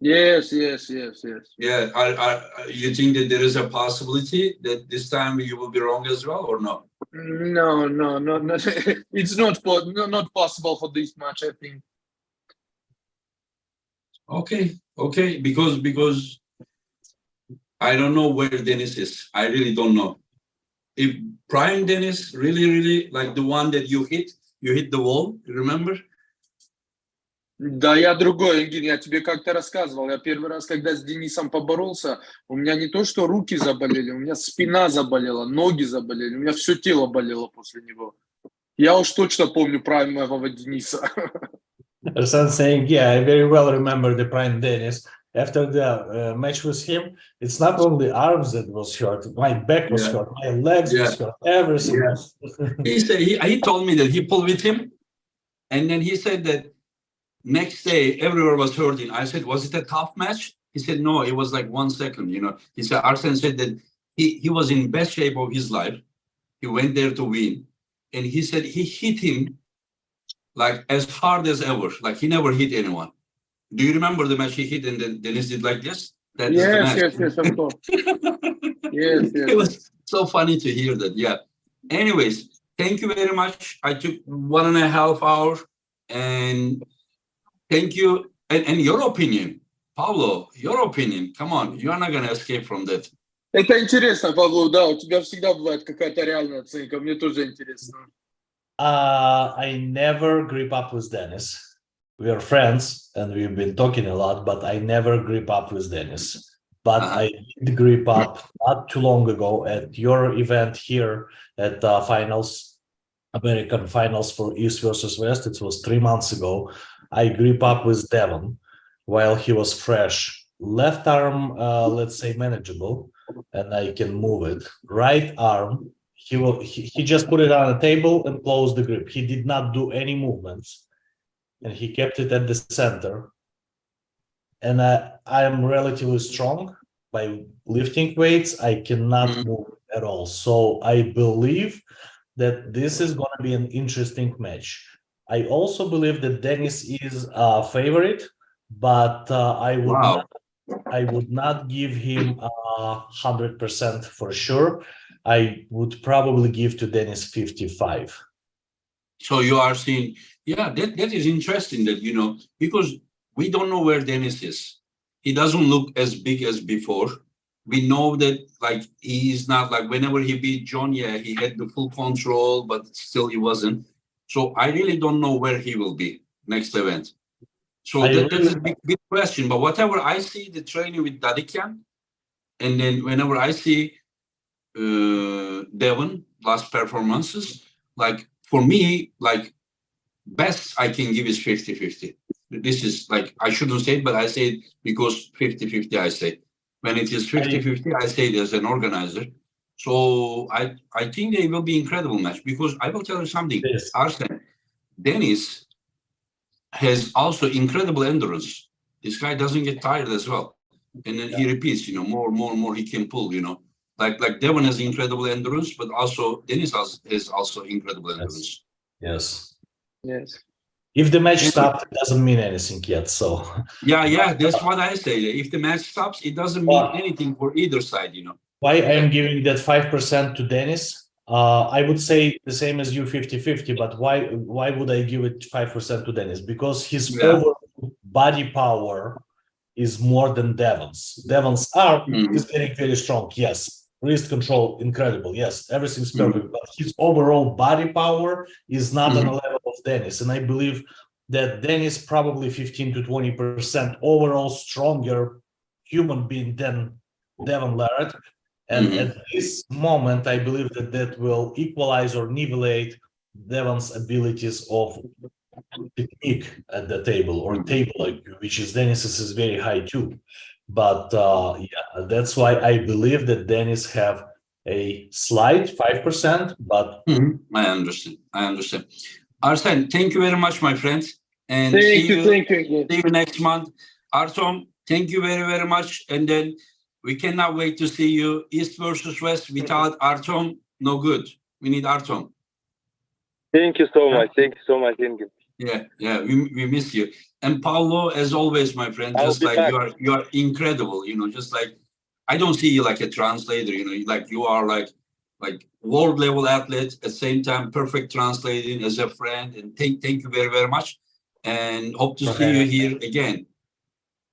Yes. Yeah. You think that there is a possibility that this time you will be wrong as well, or no? No. It's not possible for this match, I think. Okay. Because I don't know where Dennis is. I really don't know. If prime Dennis really like the one that you hit the wall, remember? Да, я другой, Энгин, я тебе как-то рассказывал. Я первый раз, когда с Денисом поборолся, у меня не то, что руки заболели, у меня спина заболела, ноги заболели, у меня все тело болело после него. Я уж точно помню праймового Дениса. Arsen saying, yeah, I very well remember the prime Dennis. After the match with him, it's not only arms that was hurt, my back was hurt, my legs was hurt, everything. He said he told me that he pulled with him, and then he said that next day everywhere was hurting. I said, was it a tough match? He said, no, it was like 1 second. He said, Arsen said that he was in best shape of his life. He went there to win, and he said he hit him like as hard as ever. Like he never hit anyone. Do you remember the match he hit and then Dennis did like this? Yes, of course. Yes. It was so funny to hear that. Yeah. Anyways, thank you very much. I took 1.5 hours, and thank you. And your opinion, Pablo, your opinion. Come on, you are not going to escape from that. Это интересно, Павло, да, у тебя всегда бывает какая-то реальная оценка, мне тоже интересно. I never grip up with Dennis. We are friends and we've been talking a lot, but I never grip up with Dennis. But I did grip up not too long ago at your event here at finals, American finals for East versus West. It was 3 months ago. I grip up with Devon while he was fresh. Left arm, let's say manageable, and I can move it. Right arm, he just put it on the table and closed the grip. He did not do any movements, and he kept it at the center. And I am relatively strong by lifting weights. I cannot move at all. So I believe that this is going to be an interesting match. I also believe that Dennis is a favorite, but I would not give him 100% for sure. I would probably give to Dennis 55. So you are seeing, yeah, that is interesting that, because we don't know where Dennis is. He doesn't look as big as before. We know that, like, he's not like whenever he beat John, yeah, he had the full control, but still he wasn't. So I really don't know where he will be next event. So that's a big question. But whatever I see the training with Dadikyan, and then whenever I see Devon last performances, like for me, like best I can give is 50-50. This is like, I shouldn't say it, but I say it because 50-50 I say. When it is 50-50, I say it as an organizer. So I think they will be incredible match, because I will tell you something. Yes. Arsen, Dennis has also incredible endurance. This guy doesn't get tired as well. And then he repeats, more he can pull, Like Devon has incredible endurance, but also Dennis has also incredible endurance. Yes. Yes. If the match stops, it doesn't mean anything yet. So yeah, that's what I say. If the match stops, it doesn't mean anything for either side, Why I'm giving that 5% to Dennis? I would say the same as you, 50-50, but why would I give it 5% to Dennis? Because his overall body power is more than Devon's. Devon's arm is very, very strong. Yes. Wrist control, incredible. Yes, everything's perfect. But his overall body power is not on the level of Dennis. And I believe that Dennis probably 15 to 20% overall stronger human being than Devon Larratt. And at this moment, I believe that will equalize or nivellate Devon's abilities of technique at the table or table IQ, which is Dennis's is very high too. But yeah, that's why I believe that Dennis have a slight 5%, but I understand. Arsen, thank you very much, my friends. And thank you. See you next month. Artyom, thank you very, very much. And then we cannot wait to see you. East versus West without Artyom, no good. We need Artyom. Thank you so much. Thank you so much, Ingrid. Yeah, we miss you. And Paulo, as always, my friend, just like you are incredible. Just like I don't see you like a translator. Like you are like world level athlete at the same time, perfect translating as a friend. And thank you very, very much. And hope to see you here again.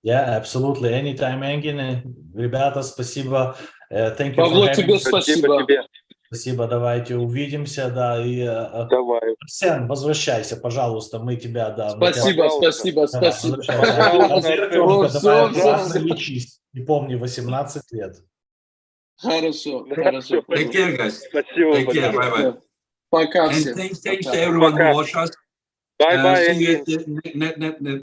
Yeah, absolutely. Anytime, Engin. Ребята, спасибо. Thank you. Павло, тебе спасибо. Спасибо, давайте увидимся, да, и Арсен, возвращайся, пожалуйста, мы тебя, да. Спасибо. Лечись, и помни, 18 лет. Хорошо. Take care, guys. Спасибо. Take care, bye-bye. Пока And всем. thanks to everyone who watched us. Bye-bye, See you at the